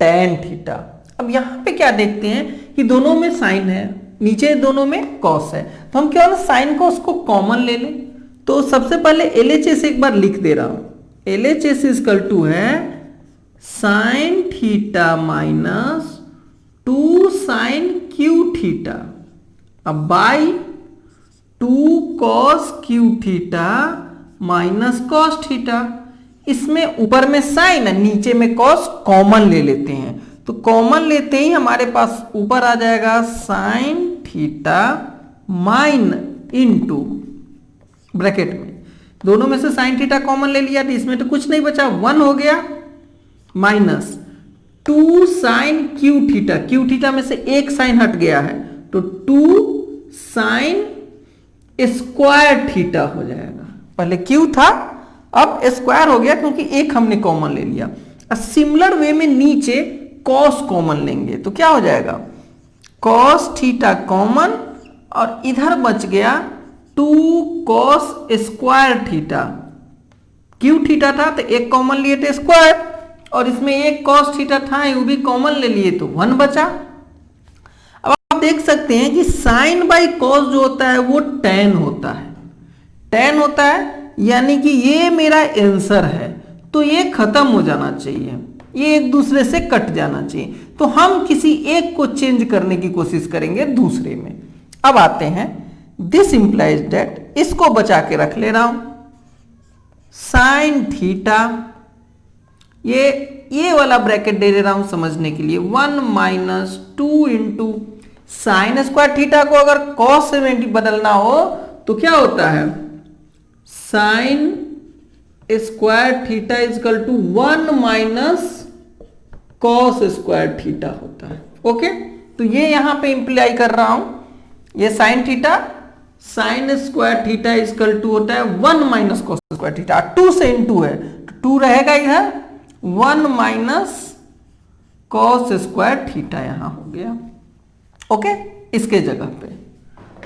tan theta. अब यहां पे क्या देखते हैं कि दोनों में साइन है, नीचे दोनों में कॉस है, तो हम क्या ना साइन कॉस को कॉमन ले लें। तो सबसे पहले एलएचएस एक बार लिख दे रहा हूं। एलएचएस इक्वल टू है sign theta minus 2 sign cube theta अब by 2 cos cube theta minus cos theta. इसमें ऊपर में साइन है, नीचे में कॉस, कॉमन ले लेते हैं। तो कॉमन लेते ही हमारे पास ऊपर आ जाएगा sine theta mine into bracket में, दोनों में से साइन थीटा कॉमन ले लिया तो इसमें तो कुछ नहीं बचा, 1 हो गया, minus 2 sign cube theta, cube theta में से एक साइन हट गया है तो 2 साइन स्क्वायर थीटा हो जाएगा। पहले क्यू था, अब स्क्वायर हो गया क्योंकि एक हमने कॉमन ले लिया। सिमिलर वे में नीचे कॉस कॉमन लेंगे तो क्या हो जाएगा, कॉस थीटा कॉमन, और इधर बच गया 2 cos square theta. Cube theta था तो एक कॉमन लिए थे स्क्वायर, और इसमें एक कॉस थीटा था वो भी कॉमन ले लिए तो 1 बचा। अब आप देख सकते हैं कि साइन बाई कॉस जो होता है वो tan होता है, tan होता है, यानी कि ये मेरा आंसर है। तो ये खत्म हो जाना चाहिए, ये एक दूसरे से कट जाना चाहिए। तो हम किसी एक को चेंज करने की कोशिश करेंगे दूसरे में। अब आते हैं दिस इंप्लाइज दैट, इसको बचा के रख ले रहा हूं, साइन थीटा, ये वाला ब्रैकेट दे रहा हूं समझने के लिए, 1 minus 2 into sine square theta को अगर कॉस में बदलना हो तो क्या होता है, sine square theta equal to 1 minus cos square theta होता है। ओके, तो ये यहां पे इंप्लाई कर रहा हूं, ये sine theta, sine square theta equal to होता है 1 माइनस कॉस स्क्वायर थीटा, 2 से इनटू है तो 2 रहेगा इधर, 1 माइनस कॉस स्क्वायर थीटा यहां हो गया। ओके, इसके जगह पे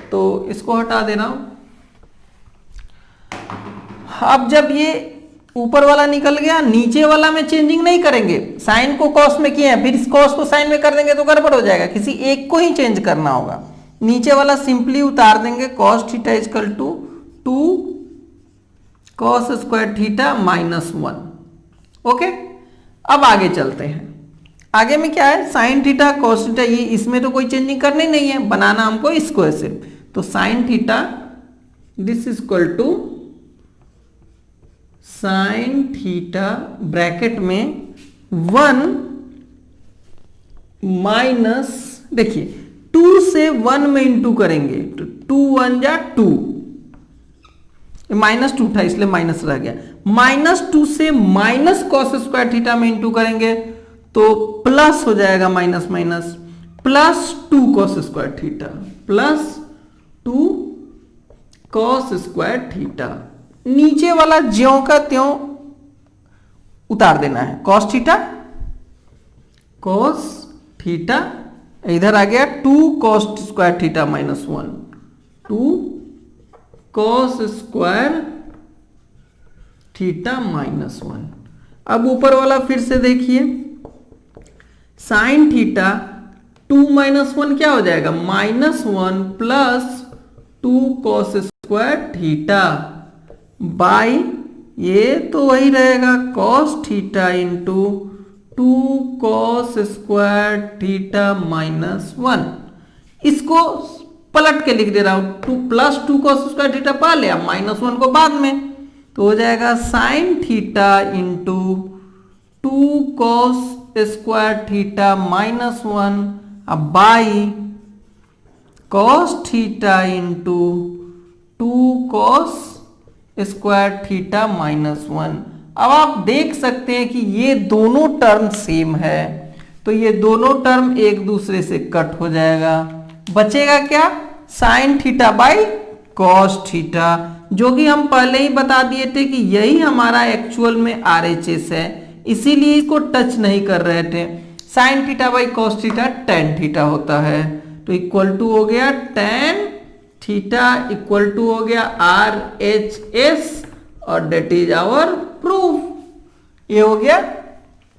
तो इसको हटा दे रहा हूं। अब जब ये ऊपर वाला निकल गया, नीचे वाला में चेंजिंग नहीं करेंगे, साइन को कॉस में किए हैं, फिर इस कॉस को साइन में कर देंगे तो गड़बड़ हो जाएगा, किसी एक को ही चेंज करना होगा। नीचे वाला सिंपली उतार देंगे, cos theta equal to 2 cos square theta minus 1। Okay, अब आगे चलते हैं। आगे में क्या है, साइन थीटा कॉस थीटा, ये इसमें तो कोई चेंजिंग करनी नहीं है, बनाना हमको इसको ऐसे। तो sine theta this is equal to sine theta bracket में 1 माइनस, देखिए 2 से 1 में इंटू करेंगे तो 2 1 जा 2, माइनस 2 था इसलिए माइनस रह गया, माइनस 2 से माइनस कॉस स्क्वायर थीटा में इंटू करेंगे तो प्लस हो जाएगा, minus minus plus 2 cos square theta plus 2 cos square theta. नीचे वाला ज्यों का त्यों उतार देना है, कॉस थीटा इधर आ गया 2 cos square theta minus 1, 2 cos square theta minus 1। अब ऊपर वाला फिर से देखिए, साइन थीटा 2 माइनस 1 क्या हो जाएगा, minus 1 plus 2 cos square theta by, ये तो वही रहेगा cos theta into 2 cos square theta minus 1। इसको पलट के लिख दे रहा हूं, 2 प्लस 2 कॉस स्क्वायर थीटा पा लिया, माइनस 1 को बाद में, तो हो जाएगा sine theta into 2 cos square theta minus 1 अब by cos theta into 2 cos square theta -1। अब आप देख सकते हैं कि ये दोनों टर्म सेम है, तो ये दोनों टर्म एक दूसरे से कट हो जाएगा। बचेगा क्या? Sine theta by cos theta, जो कि हम पहले ही बता दिए थे कि यही हमारा एक्चुअल में RHS है, इसीलिए इसको टच नहीं कर रहे थे। Sine theta by cos theta tan theta होता है, तो इक्वल टू हो गया टेन थीटा इक्वल टू हो गया RHS, और डेट इज आवर प्रूफ। ये हो गया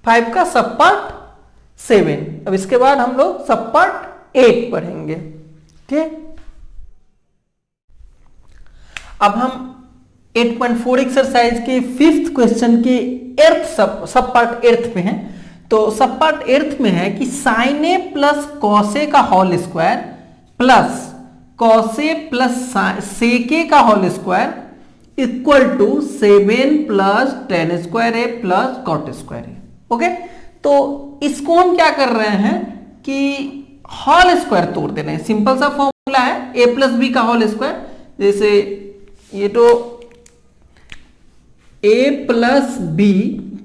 5 का सब पार्ट 7। अब इसके बाद हम लोग सब पार्ट 8 पढ़ेंगे। ठीक, अब हम 8.4 एक्सरसाइज के 5th क्वेश्चन के सब पार्ट 8 में है। तो सब पार्ट 8 में है कि sine A plus cos A का whole square plus cos A plus sec A का whole square equal to 7 plus ten square A plus cot square A. Okay, तो इसको हम क्या कर रहे हैं कि होल स्क्वायर तोड़ दे रहे हैं। सिंपल सा फॉर्मूला है a प्लस बी का होल स्क्वायर। जैसे ये तो a प्लस बी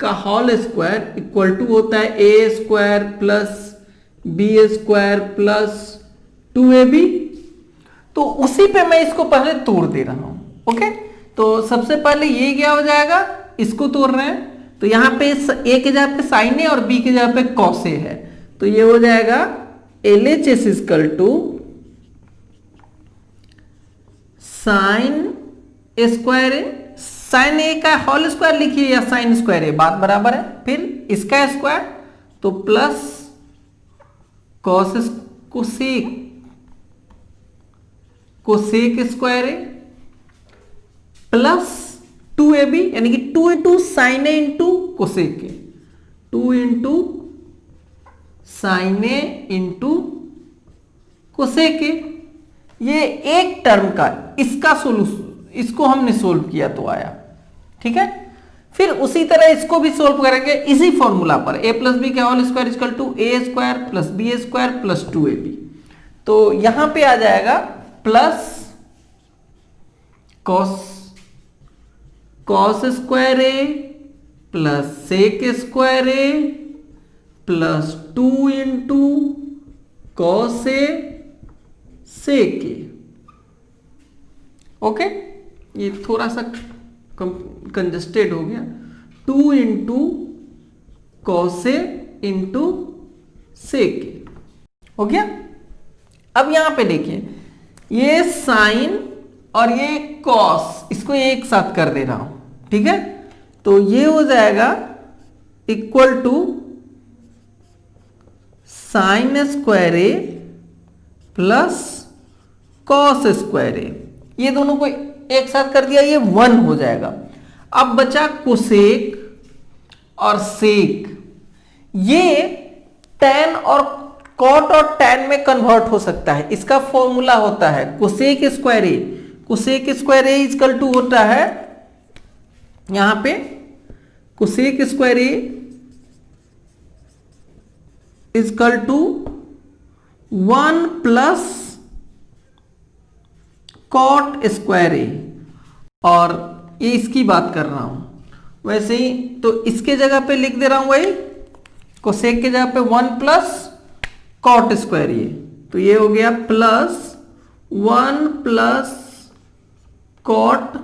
का होल स्क्वायर इक्वल टू होता है a square plus B square plus 2ab। तो उसी पे मैं इसको पहले तोड़ दे रहा हूं। ओके, तो सबसे पहले ये क्या हो जाएगा, इसको तोड़ रहे हैं, तो यहां पे a के जगह पे साइन ए और b के जगह पे कॉस ए है, तो ये हो जाएगा LHS equal to sign square A, sin A का होल स्क्वायर लिखिए या साइन स्क्वायर ए, बात बराबर है। फिर इसका स्क्वायर तो plus cos cosec square A plus 2ab, यानी कि 2 into sine A into cosec A, 2 into sine A into cosec ए। ये एक टर्म का इसका सोल्यूशन, इसको हमने सोल्व किया तो आया। ठीक है, फिर उसी तरह इसको भी सोल्व करेंगे इसी फॉर्मूला पर, a प्लस बी का whole square equal to a square plus B square plus 2ab। तो यहां पे आ जाएगा plus cos square A plus sec square A plus 2 into cos A sec A. Okay, ये थोड़ा सा कंजस्टेड हो गया, 2 into cos A into sec A हो गया। अब यहां पे देखिए, ये साइन और ये कॉस, इसको एक साथ कर दे रहा हूं। ठीक है, तो ये हो जाएगा equal to sign square A plus cos square A. ये दोनों को एक साथ कर दिया, ये 1 हो जाएगा। अब बचा कोसेक और सेक, ये tan और कॉट और tan में कन्वर्ट हो सकता है। इसका फॉर्मूला होता है cosec square A, cosec square A equal to होता है यहां पे cosec square A equal to 1 plus cot square A, और ये इसकी बात कर रहा हूं। वैसे ही तो इसके जगह पे लिख दे रहा हूं वही कोसेक के जगह पे 1 प्लस कॉट स्क्वायर ए, तो ये हो गया plus 1 plus cot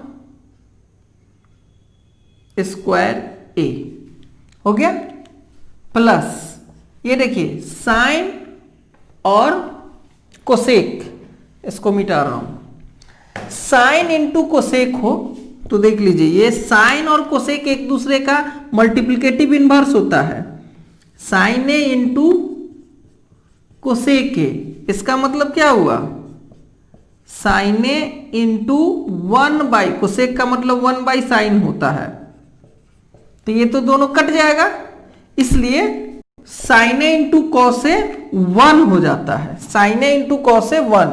square A हो गया, प्लस ये देखिए साइन और कोसेक, इसको मिटा रहा हूं। साइन इंटू कोसेक हो तो देख लीजिए, ये साइन और कोसेक एक दूसरे का मल्टीप्लिकेटिव इनवर्स होता है। Sine A into cosec A, इसका मतलब क्या हुआ, sine A into 1 by cosec का मतलब 1 बाई साइन होता है, तो ये तो दोनों कट जाएगा, इसलिए sign A into cos A 1 हो जाता है। Sine A into cos A 1,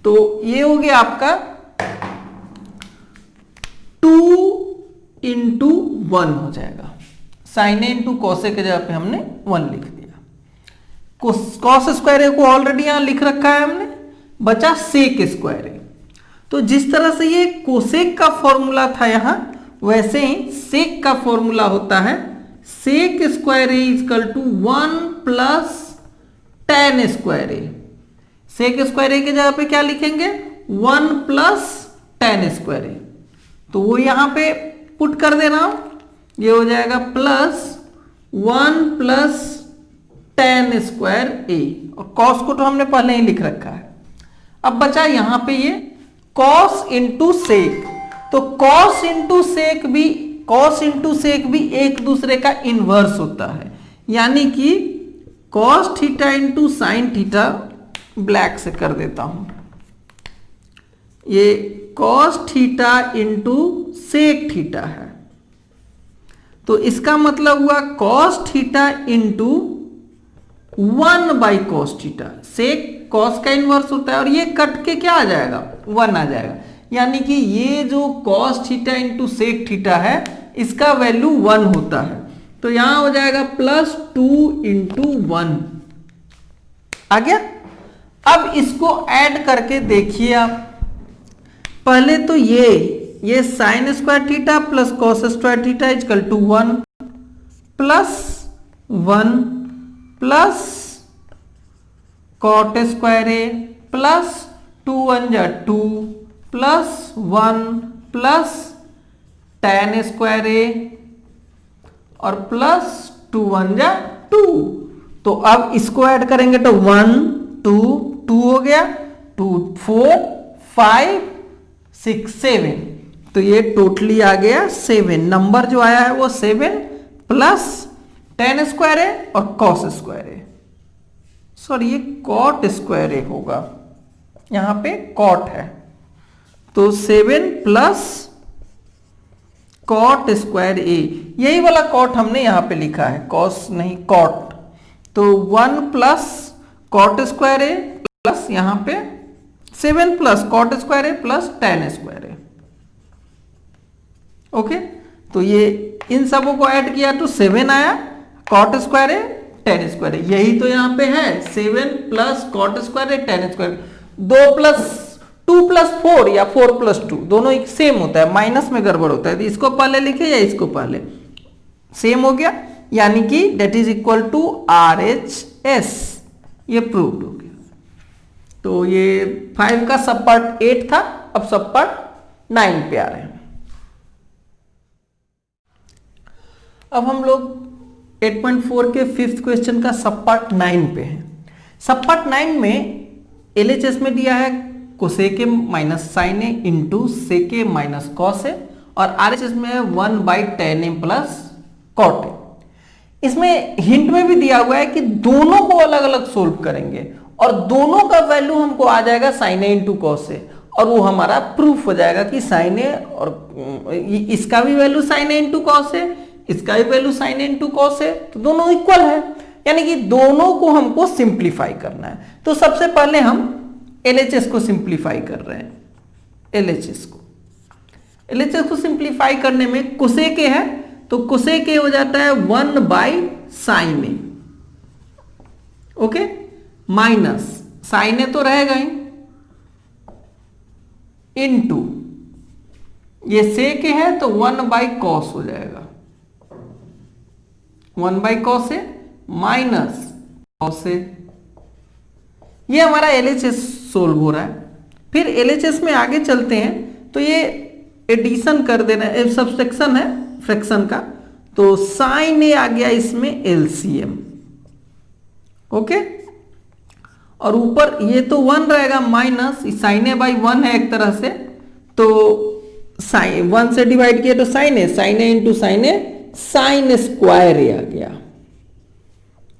तो ये हो गया आपका 2 इंटू 1 हो जाएगा। साइन ए इंटू कॉस ए के जगह पे हमने 1 लिख दिया। कॉस स्क्वायर ए को ऑलरेडी यहां लिख रखा है हमने, बचा सेक स्क्वायर ए। तो जिस तरह से ये कोसेक का फॉर्मूला था यहां, वैसे ही सेक का फॉर्मूला होता है sec square A is equal to 1 plus tan square A. Sec square A की जगह पे क्या लिखेंगे 1 प्लस tan स्क्वायर ए, तो वो यहां पे पुट कर दे रहा हूं, ये हो जाएगा plus 1 plus tan square A, और कॉस को तो हमने पहले ही लिख रखा है। अब बचा यहां पे ये कॉस इंटू सेक, तो कॉस इंटू सेक भी एक दूसरे का इनवर्स होता है, यानी कि cos theta into sine theta, black से कर देता हूं, ये cos theta into sec theta है, तो इसका मतलब हुआ cos theta into 1 by cos theta. Sec cos का इनवर्स होता है और ये कट के क्या आ जाएगा 1 आ जाएगा, यानी कि ये जो cos theta into sec theta है इसका वैल्यू 1 होता है, तो यहां हो जाएगा प्लस 2 इंटू 1 आ गया। अब इसको ऐड करके देखिए आप, पहले तो ये sine square theta plus cos square theta equal to 1 plus 1 plus cot square A plus 2 1 जा 2 plus 1 plus tan square A और प्लस 2 1 जा 2, तो अब इसको ऐड करेंगे तो 1 2 2 हो गया, 2 4 5 6 7, तो ये टोटली आ गया 7, नंबर जो आया है वो 7 प्लस tan स्क्वायर ए और कॉस स्क्वायर ए, सॉरी ये कॉट स्क्वायर ए होगा, यहां पे कॉट है, तो 7 प्लस कॉट स्क्वायर ए, यही वाला कॉट हमने यहां पे लिखा है, कॉस नहीं कॉट, तो 1 plus cot square A plus यहां पे 7 plus cot square A plus tan square A. Okay, तो ये इन सबों को ऐड किया तो 7 आया, कॉट स्क्वायर ए tan स्क्वायर ए, यही तो यहां पे है 7 प्लस कॉट स्क्वायर ए tan स्क्वायर, 2 प्लस 4 या 4 प्लस 2 दोनों एक सेम होता है, माइनस में गड़बड़ होता है, तो इसको पहले लिखे या इसको पहले, सेम हो गया, यानी कि that is equal to RHS, ये प्रूव्ड हो गया। तो ये 5 का सब पार्ट 8 था, अब सब पार्ट 9 पे आ रहे हैं। अब हम लोग 8.4 के 5th क्वेश्चन का सब पार्ट 9 पे है। सब पार्ट 9 में LHS में दिया है cosec minus sign A into sec minus cos A, और RHS में है 1 by tan A plus cot A. इसमें हिंट में भी दिया हुआ है कि दोनों को अलग अलग सोल्व करेंगे और दोनों का वैल्यू हमको आ जाएगा sign A into cos A, और वो हमारा प्रूफ हो जाएगा कि साइन ए और इसका भी value sign A into cos ए, इसका भी value sign A into cos है, तो दोनों इक्वल है, यानी कि दोनों को हमको सिंप्लीफाई करना है। तो सबसे पहले हम LHS को सिंप्लीफाई कर रहे हैं, LHS को सिंप्लीफाई करने में कोसेक है, तो कोसेक हो जाता है 1 by sign A, okay, minus sign A तो रहेगा ही, इनटू ये सेक है तो 1 बाई कॉस हो जाएगा, 1 by cos A minus cos A, ये हमारा LHS सोल्व हो रहा है। फिर LHS में आगे चलते हैं, तो ये एडिशन कर देना है, सब्सट्रैक्शन है फ्रैक्शन का, तो साइन ए आ गया इसमें LCM, ओके, और ऊपर ये तो 1 रहेगा माइनस साइन ए बाई 1 है एक तरह से, तो साइन 1 से डिवाइड किया तो sign A into sign A, sign square ए आ गया।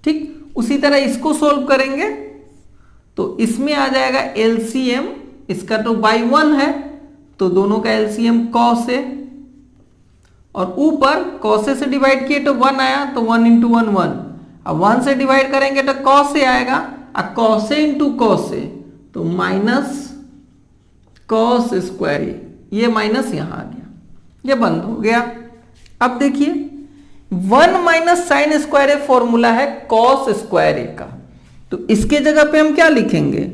ठीक, उसी तरह इसको सोल्व करेंगे तो इसमें आ जाएगा LCM, इसका तो बाई 1 है तो दोनों का LCM cos ए, और ऊपर cos ए से डिवाइड किए तो 1 आया, तो 1 इंटू 1 1, अब 1 से डिवाइड करेंगे तो cos ए आएगा, और cos ए इंटू cos ए तो माइनस cos स्क्वायर ए, ये माइनस यहां आ गया, ये बंद हो गया। अब देखिए 1 minus sine square a formula है cos स्क्वायर ए का, तो इसके जगह पे हम क्या लिखेंगे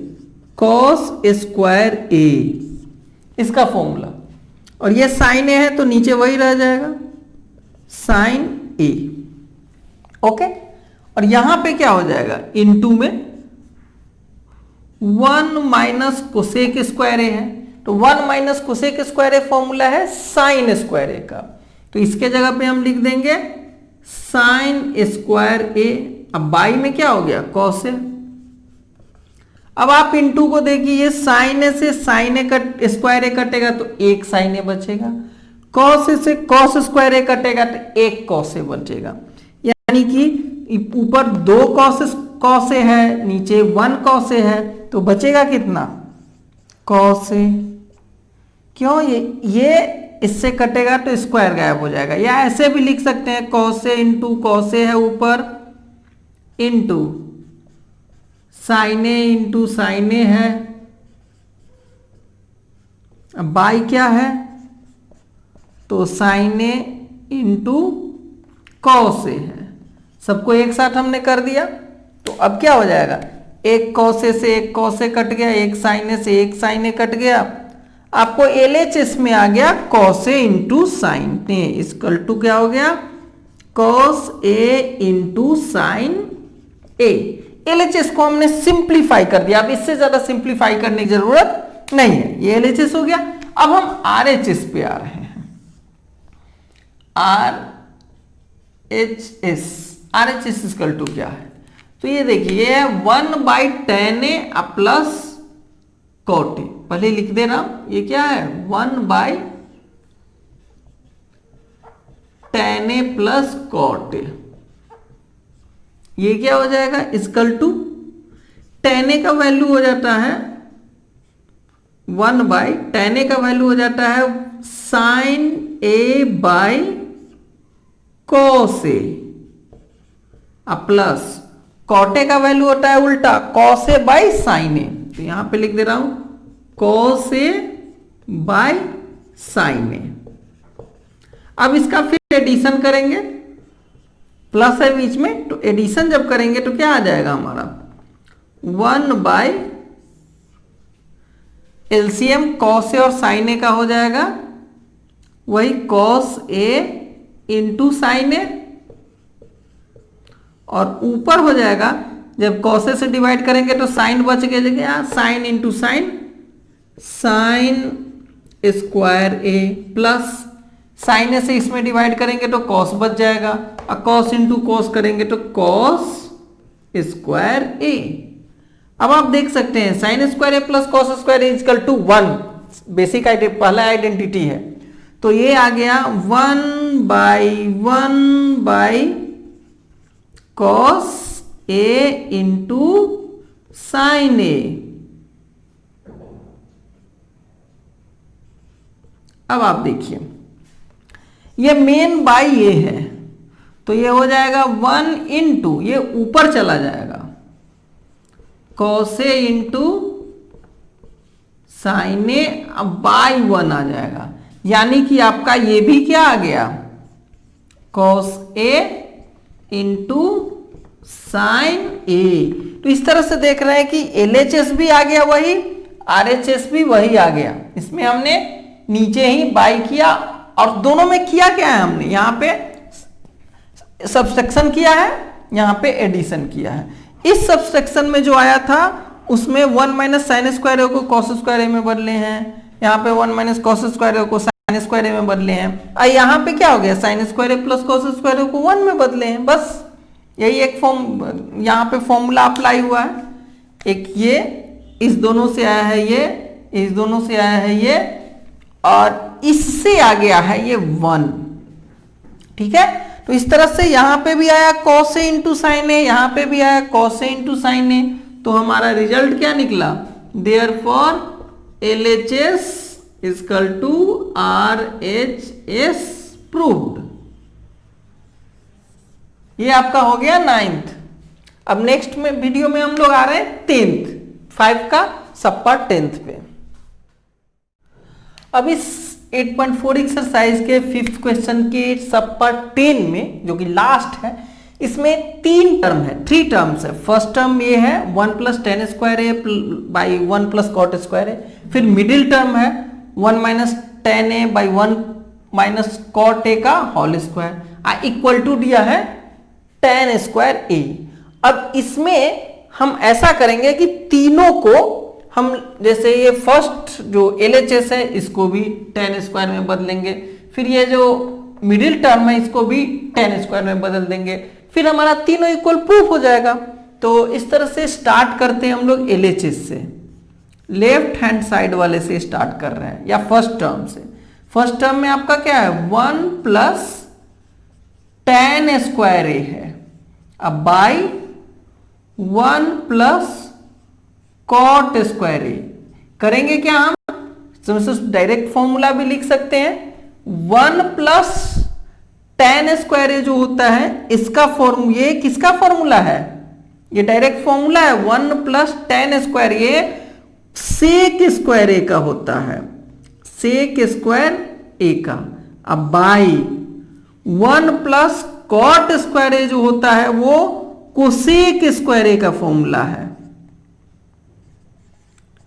cos स्क्वायर ए, इसका फॉर्मूला, और ये साइन ए है तो नीचे वही रह जाएगा साइन ए। ओके, और यहां पे क्या हो जाएगा, इनटू में 1 माइनस कोसेक स्क्वायर ए है, तो 1 minus cosec square a formula है साइन स्क्वायर ए का, तो इसके जगह पे हम लिख देंगे साइन स्क्वायर ए। अब बाई में क्या हो गया, कॉस ए। अब आप इनटू को देखिए, ये साइन ए से साइन ए कट स्क्वायर ए कटेगा तो एक साइन ए बचेगा, कॉस ए से कॉस स्क्वायर ए कटेगा तो एक कॉस ए बचेगा, यानी कि ऊपर 2 कॉस ए है, नीचे 1 कॉस ए है, तो बचेगा कितना, कॉस ए। क्यों, ये इससे कटेगा तो स्क्वायर गायब हो जाएगा, या ऐसे भी लिख सकते हैं cos A into cos A है ऊपर, into sine A into sign A है। अब बाई क्या है, तो sign A into cos A है, सबको एक साथ हमने कर दिया, तो अब क्या हो जाएगा, एक कॉस ए से एक कॉस ए कट गया, एक साइन ए से एक साइन ए कट गया, आपको LHS में आ गया cos A into sign A equal to क्या हो गया, cos A into sign A. LHS को हमने सिंप्लीफाई कर दिया, अब इससे ज्यादा सिंप्लीफाई करने की जरूरत नहीं है, ये LHS हो गया। अब हम RHS पे आ रहे हैं, RHS इक्वल टू क्या है, तो ये देखिए ये 1/tan ए प्लस कॉट ए, पहले लिख दे रहा हूं, ये क्या है 1/tan A plus cot A, ये क्या हो जाएगा, इक्वल टू tan ए का वैल्यू हो जाता है 1/tan ए का वैल्यू हो जाता है sine A by cos A, plus cot A का वैल्यू होता है उल्टा cos A by sign A, तो यहां पे लिख दे रहा हूं cos A by sign A. अब इसका फिर एडिशन करेंगे, प्लस है बीच में, तो एडिशन जब करेंगे तो क्या आ जाएगा हमारा 1 LCM कॉस ए और साइन ए का हो जाएगा वही cos A into sign A, और ऊपर हो जाएगा जब कॉस ए से डिवाइड करेंगे तो साइन बच गया, sin into sin, sin square A, plus sign A से इसमें डिवाइड करेंगे तो कॉस बच जाएगा, और कॉस इंटू कॉस करेंगे तो कॉस स्क्वायर ए। अब आप देख सकते हैं sine square A plus cos square A equal to 1, basic पहला आइडेंटिटी है, तो ये आ गया 1/1 cos A into sign A. अब आप देखिए ये मेन बाई ये है, तो ये हो जाएगा 1 इंटू, ये ऊपर चला जाएगा cos A into sign A, अब बाई 1 आ जाएगा, यानी कि आपका ये भी क्या आ गया cos A into sign A. तो इस तरह से देख रहे हैं कि LHS भी आ गया वही, RHS भी वही आ गया, इसमें हमने नीचे ही बाई किया, और दोनों में किया क्या है हमने, यहां पे सब्सट्रैक्शन किया है, यहां पे एडिशन किया है। इस सब्सट्रैक्शन में जो आया था उसमें 1 माइनस साइन स्क्वायर ए को कॉस स्क्वायर ए में बदले हैं, यहाँ पे 1 माइनस कॉस स्क्वायर ए को साइन स्क्वायर ए में बदले हैं, और यहाँ पे क्या हो गया sin square A plus cos square ए को 1 में बदले हैं, बस यही एक फॉर्म यहाँ पे फॉर्मूला अप्लाई हुआ है। एक ये इस दोनों से आया है, ये इस दोनों से आया है ये, और इससे आ गया है ये 1, ठीक है। तो इस तरह से यहां पे भी आया cos A into sign A, यहां पे भी आया cos A into sign A, तो हमारा रिजल्ट क्या निकला, therefore LHS equal to RHS proved. ये आपका हो गया 9th। अब नेक्स्ट में वीडियो में हम लोग आ रहे हैं 10th, 5 का सब पार्ट 10th पे। अब इस 8.4 एक्सरसाइज के 5th क्वेश्चन के सब पार्ट 10 में, जो कि लास्ट है, इसमें 3 टर्म है, 3 टर्म्स है। फर्स्ट टर्म ये है 1 plus tan square A by 1 plus cot square A, फिर मिडिल टर्म है 1 minus tan A by 1 minus cot A का होल स्क्वायर इक्वल टू दिया है टेन स्क्वायर ए। अब इसमें हम ऐसा करेंगे कि तीनों को हम, जैसे ये फर्स्ट जो LHS है इसको भी टेन स्क्वायर में बदलेंगे, फिर ये जो मिडिल टर्म है इसको भी टेन स्क्वायर में बदल देंगे, फिर हमारा तीनों इक्वल प्रूफ हो जाएगा। तो इस तरह से स्टार्ट करते हैं हम लोग LHS से, लेफ्ट हैंड साइड वाले से स्टार्ट कर रहे हैं या फर्स्ट टर्म से। फर्स्ट टर्म में आपका क्या है 1 प्लस टेन स्क्वायर ए है, अब बाई 1 प्लस कॉट स्क्वायर ए करेंगे क्या हम, डायरेक्ट फॉर्मूला भी लिख सकते हैं। 1 प्लस टेन स्क्वायर ए जो होता है इसका फॉर्मूला, ये किसका फॉर्मूला है, ये डायरेक्ट फॉर्मूला है 1 plus ten square A sec square ए का होता है, सेक स्क्वायर ए का। अब बाई 1 प्लस कॉट स्क्वायर ए जो होता है वो कोसेक स्क्वायर ए का फॉर्मूला है।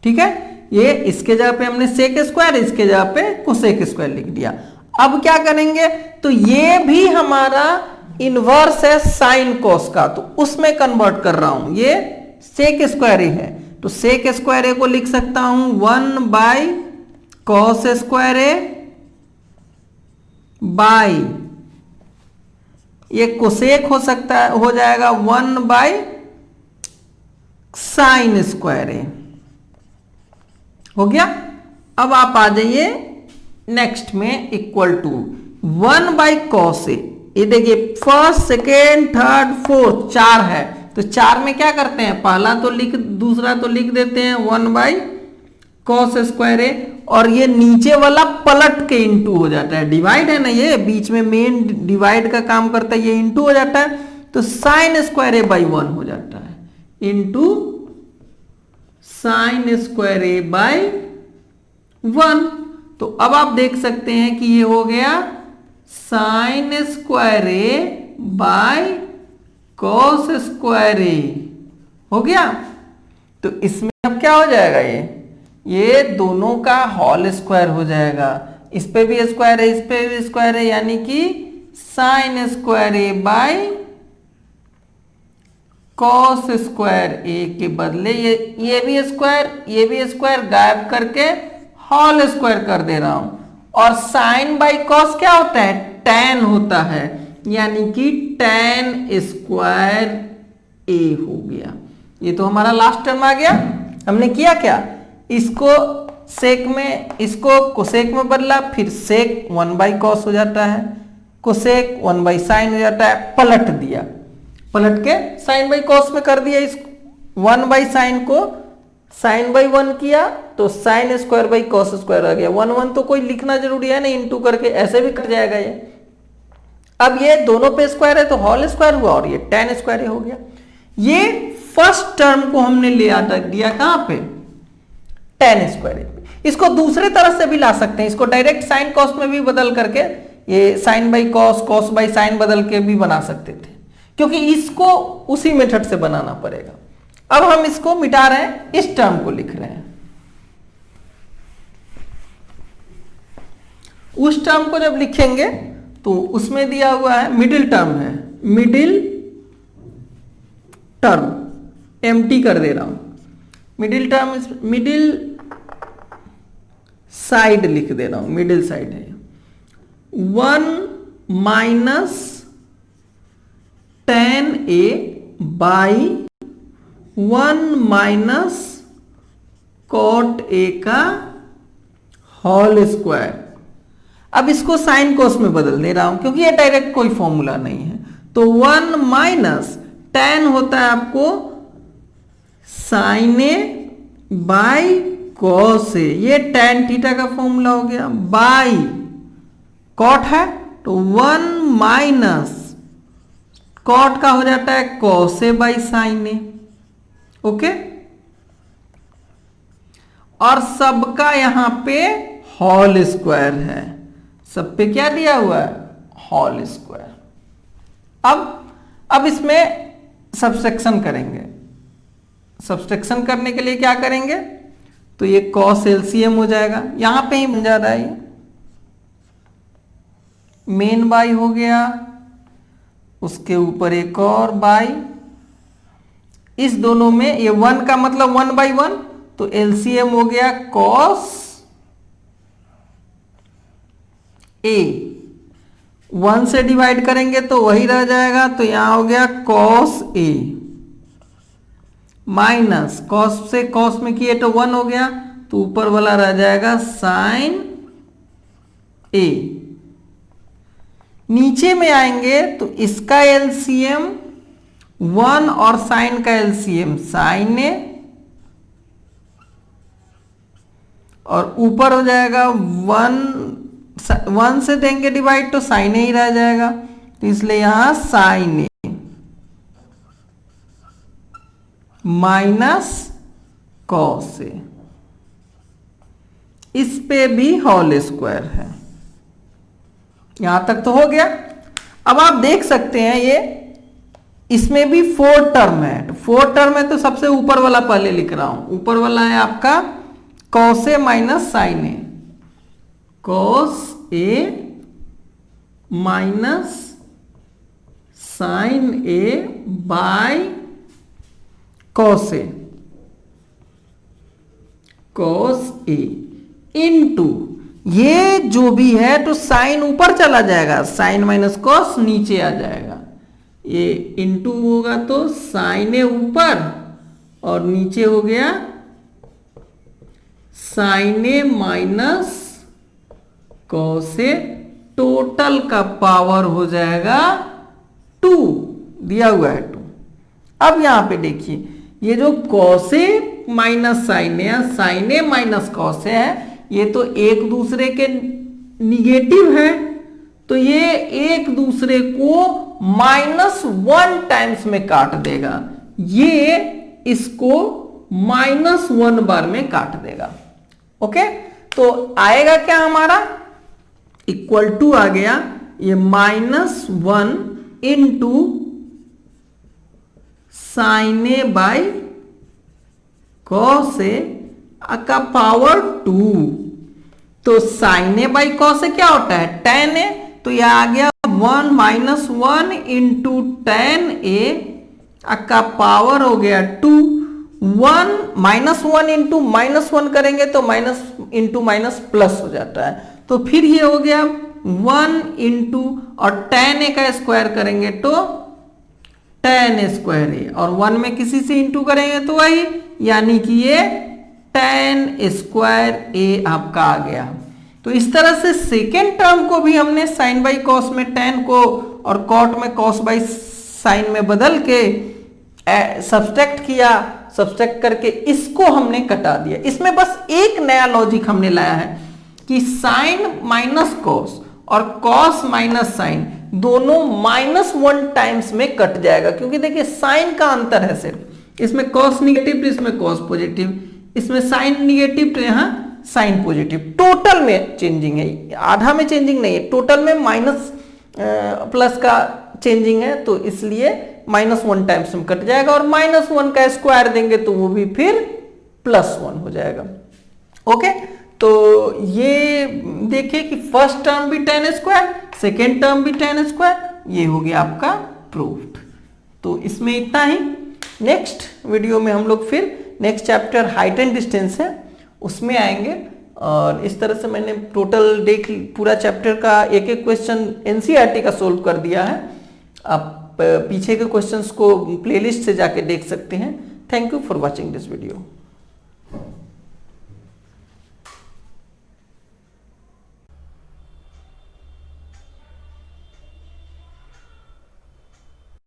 ठीक है, ये इसके जगह पे हमने सेक स्क्वायर, इसके जगह पे कोसेक स्क्वायर लिख दिया। अब क्या करेंगे, तो ये भी हमारा इनवर्स है साइन कोस का, तो उसमें कन्वर्ट कर रहा हूं, ये सेक स्क्वायर ए है तो सेक स्क्वायर ए को लिख सकता हूं 1 by cos square A by, ये कोसेक हो सकता है, हो जाएगा 1 बाई साइन स्क्वायर ए, हो गया। अब आप आ जाइए नेक्स्ट में equal to 1 by cos A, ये देखिए फर्स्ट सेकेंड थर्ड फोर्थ 4 है, तो 4 में क्या करते हैं, पहला तो लिख, दूसरा तो लिख देते हैं 1 बाई कॉस स्क्वायर ए, और ये नीचे वाला पलट के इंटू हो जाता है, डिवाइड है ना, ये बीच में मेन डिवाइड का काम करता है, ये इंटू हो जाता है, तो साइन स्क्वायर ए बाई 1 हो जाता है into sine square A by 1। तो अब आप देख सकते हैं कि ये हो गया sin square A by cos square A, हो गया। तो इसमें अब क्या हो जाएगा, ये दोनों का होल स्क्वायर हो जाएगा, इस पे भी स्क्वायर है, इस पे भी स्क्वायर है, यानी कि sign square A by cos square A के बदले ये भी स्क्वायर गायब करके होल स्क्वायर कर दे रहा हूं, और साइन बाई कॉस क्या होता है, tan होता है, यानी कि tan स्क्वायर ए हो गया। ये तो हमारा लास्ट टर्म आ गया। हमने किया क्या, इसको सेक में, इसको कोसेक में बदला, फिर सेक 1 बाई कॉस हो जाता है, कोसेक 1 बाई साइन हो जाता है, पलट दिया, पलट के साइन बाई कॉस में कर दिया, इस 1 बाई साइन को साइन बाई 1 किया तो sin square by cos square आ गया। 1 तो कोई लिखना जरूरी है नहीं, इंटू करके ऐसे भी कट जाएगा ये। अब ये दोनों पे स्क्वायर है तो होल स्क्वायर हुआ, और ये tan स्क्वायर हो गया। ये फर्स्ट टर्म को हमने ले आता दिया कहां पे, tan स्क्वायर। इसको दूसरे तरह से भी ला सकते हैं, इसको डायरेक्ट साइन कॉस में भी बदल करके, ये sine by cos, cos by sine बदल के भी बना सकते थे, क्योंकि इसको उसी मेथड से बनाना पड़ेगा। अब हम इसको मिटा रहे हैं, इस टर्म को लिख रहे हैं। उस टर्म को जब लिखेंगे तो उसमें दिया हुआ है मिडिल टर्म है, मिडिल टर्म एम्प्टी कर दे रहा हूं, मिडिल टर्म, मिडिल साइड लिख दे रहा हूं, मिडिल साइड है 1 minus tan A by 1 minus cot A का होल स्क्वायर। अब इसको साइन कोस में बदल दे रहा हूं, क्योंकि ये डायरेक्ट कोई फॉर्मूला नहीं है, तो 1 माइनस tan होता है आपको sign A by cos A, ये tan थीटा का फॉर्मूला हो गया, बाई कॉट है तो 1 माइनस कॉट का हो जाता है cos A by sign A, okay. और सबका यहां पे होल स्क्वायर है, सब पे क्या दिया हुआ है, होल स्क्वायर। अब इसमें सब्सट्रैक्शन करेंगे। सब्सट्रैक्शन करने के लिए क्या करेंगे, तो ये cos LCM हो जाएगा, यहां पे ही बन जा रहा है ये मेन बाई हो गया, उसके ऊपर एक और बाई, इस दोनों में ये 1 का मतलब 1/1, तो LCM हो गया cos A, 1 से डिवाइड करेंगे तो वही रह जाएगा, तो यहां हो गया cos A माइनस cos से cos में किए तो 1 हो गया, तो ऊपर वाला रह जाएगा sin A। नीचे में आएंगे तो इसका LCM 1 और sin का LCM sin A, और ऊपर हो जाएगा 1 से देंगे डिवाइड तो sin A ही रह जाएगा, तो इसलिए यहां sin A minus cos A, इस पे भी होल स्क्वायर है। यहां तक तो हो गया। अब आप देख सकते हैं ये इसमें भी 4 टर्म है, तो 4 टर्म है तो सबसे ऊपर वाला पहले लिख रहा हूं। ऊपर वाला है आपका cos A minus sin A, cos A minus sin A by cos A, cos A into ये जो भी है तो साइन ऊपर चला जाएगा, साइन माइनस कॉस नीचे आ जाएगा, ये इनटू होगा तो साइन ए ऊपर और नीचे हो गया sign A minus cos A, total का पावर हो जाएगा 2, दिया हुआ है 2। अब यहां पे देखिए ये जो cos A minus sign A minus cos A है, ये तो एक दूसरे के निगेटिव है, तो ये एक दूसरे को -1 टाइम्स में काट देगा, ये इसको -1 बार में काट देगा। ओके, तो आएगा क्या हमारा इक्वल टू आ गया ये -1 into sign A by cos A का पावर 2, तो sign A by cos A क्या होता है tan ए, तो यह आ गया 1 इंटू tan ए का पावर हो गया 2, 1 इंटू -1 करेंगे तो माइनस इंटू माइनस प्लस हो जाता है, तो फिर ये हो गया 1 इंटू और tan ए का स्क्वायर करेंगे तो tan स्क्वायर ए, और 1 में किसी से इंटू करेंगे तो वही, यानी कि ये tan स्क्वायर ए आपका आ गया। तो इस तरह से सेकेंड टर्म को भी हमने साइन बाई कॉस में tan को और कॉट में कॉस बाई साइन में बदल के सब्सट्रैक्ट किया, सब्सट्रैक्ट करके इसको हमने कटा दिया। इसमें बस एक नया लॉजिक हमने लाया है कि साइन माइनस कॉस और कॉस माइनस साइन दोनों -1 टाइम्स में कट जाएगा, क्योंकि देखिए साइन का अंतर है सिर्फ, इसमें कॉस निगेटिव तो इसमें कॉस पॉजिटिव, इसमें साइन निगेटिव तो यहाँ साइन पॉजिटिव, टोटल में चेंजिंग है, आधा में चेंजिंग नहीं है, टोटल में माइनस प्लस का चेंजिंग है, तो इसलिए -1 टाइम्स में कट जाएगा, और -1 का स्क्वायर देंगे तो वो भी फिर +1 हो जाएगा। ओके, तो ये देखिए कि फर्स्ट टर्म भी tan स्क्वायर, सेकेंड टर्म भी tan स्क्वायर, ये हो गया आपका प्रूव्ड। तो इसमें इतना ही, नेक्स्ट वीडियो में हम लोग फिर next chapter height and distance है उसमें आएंगे, और इस तरह से मैंने टोटल पूरा चैप्टर का एक एक क्वेश्चन एनसीईआरटी का सोल्व कर दिया है। आप पीछे के क्वेश्चंस को प्लेलिस्ट से जाके देख सकते हैं। Thank you for watching this video.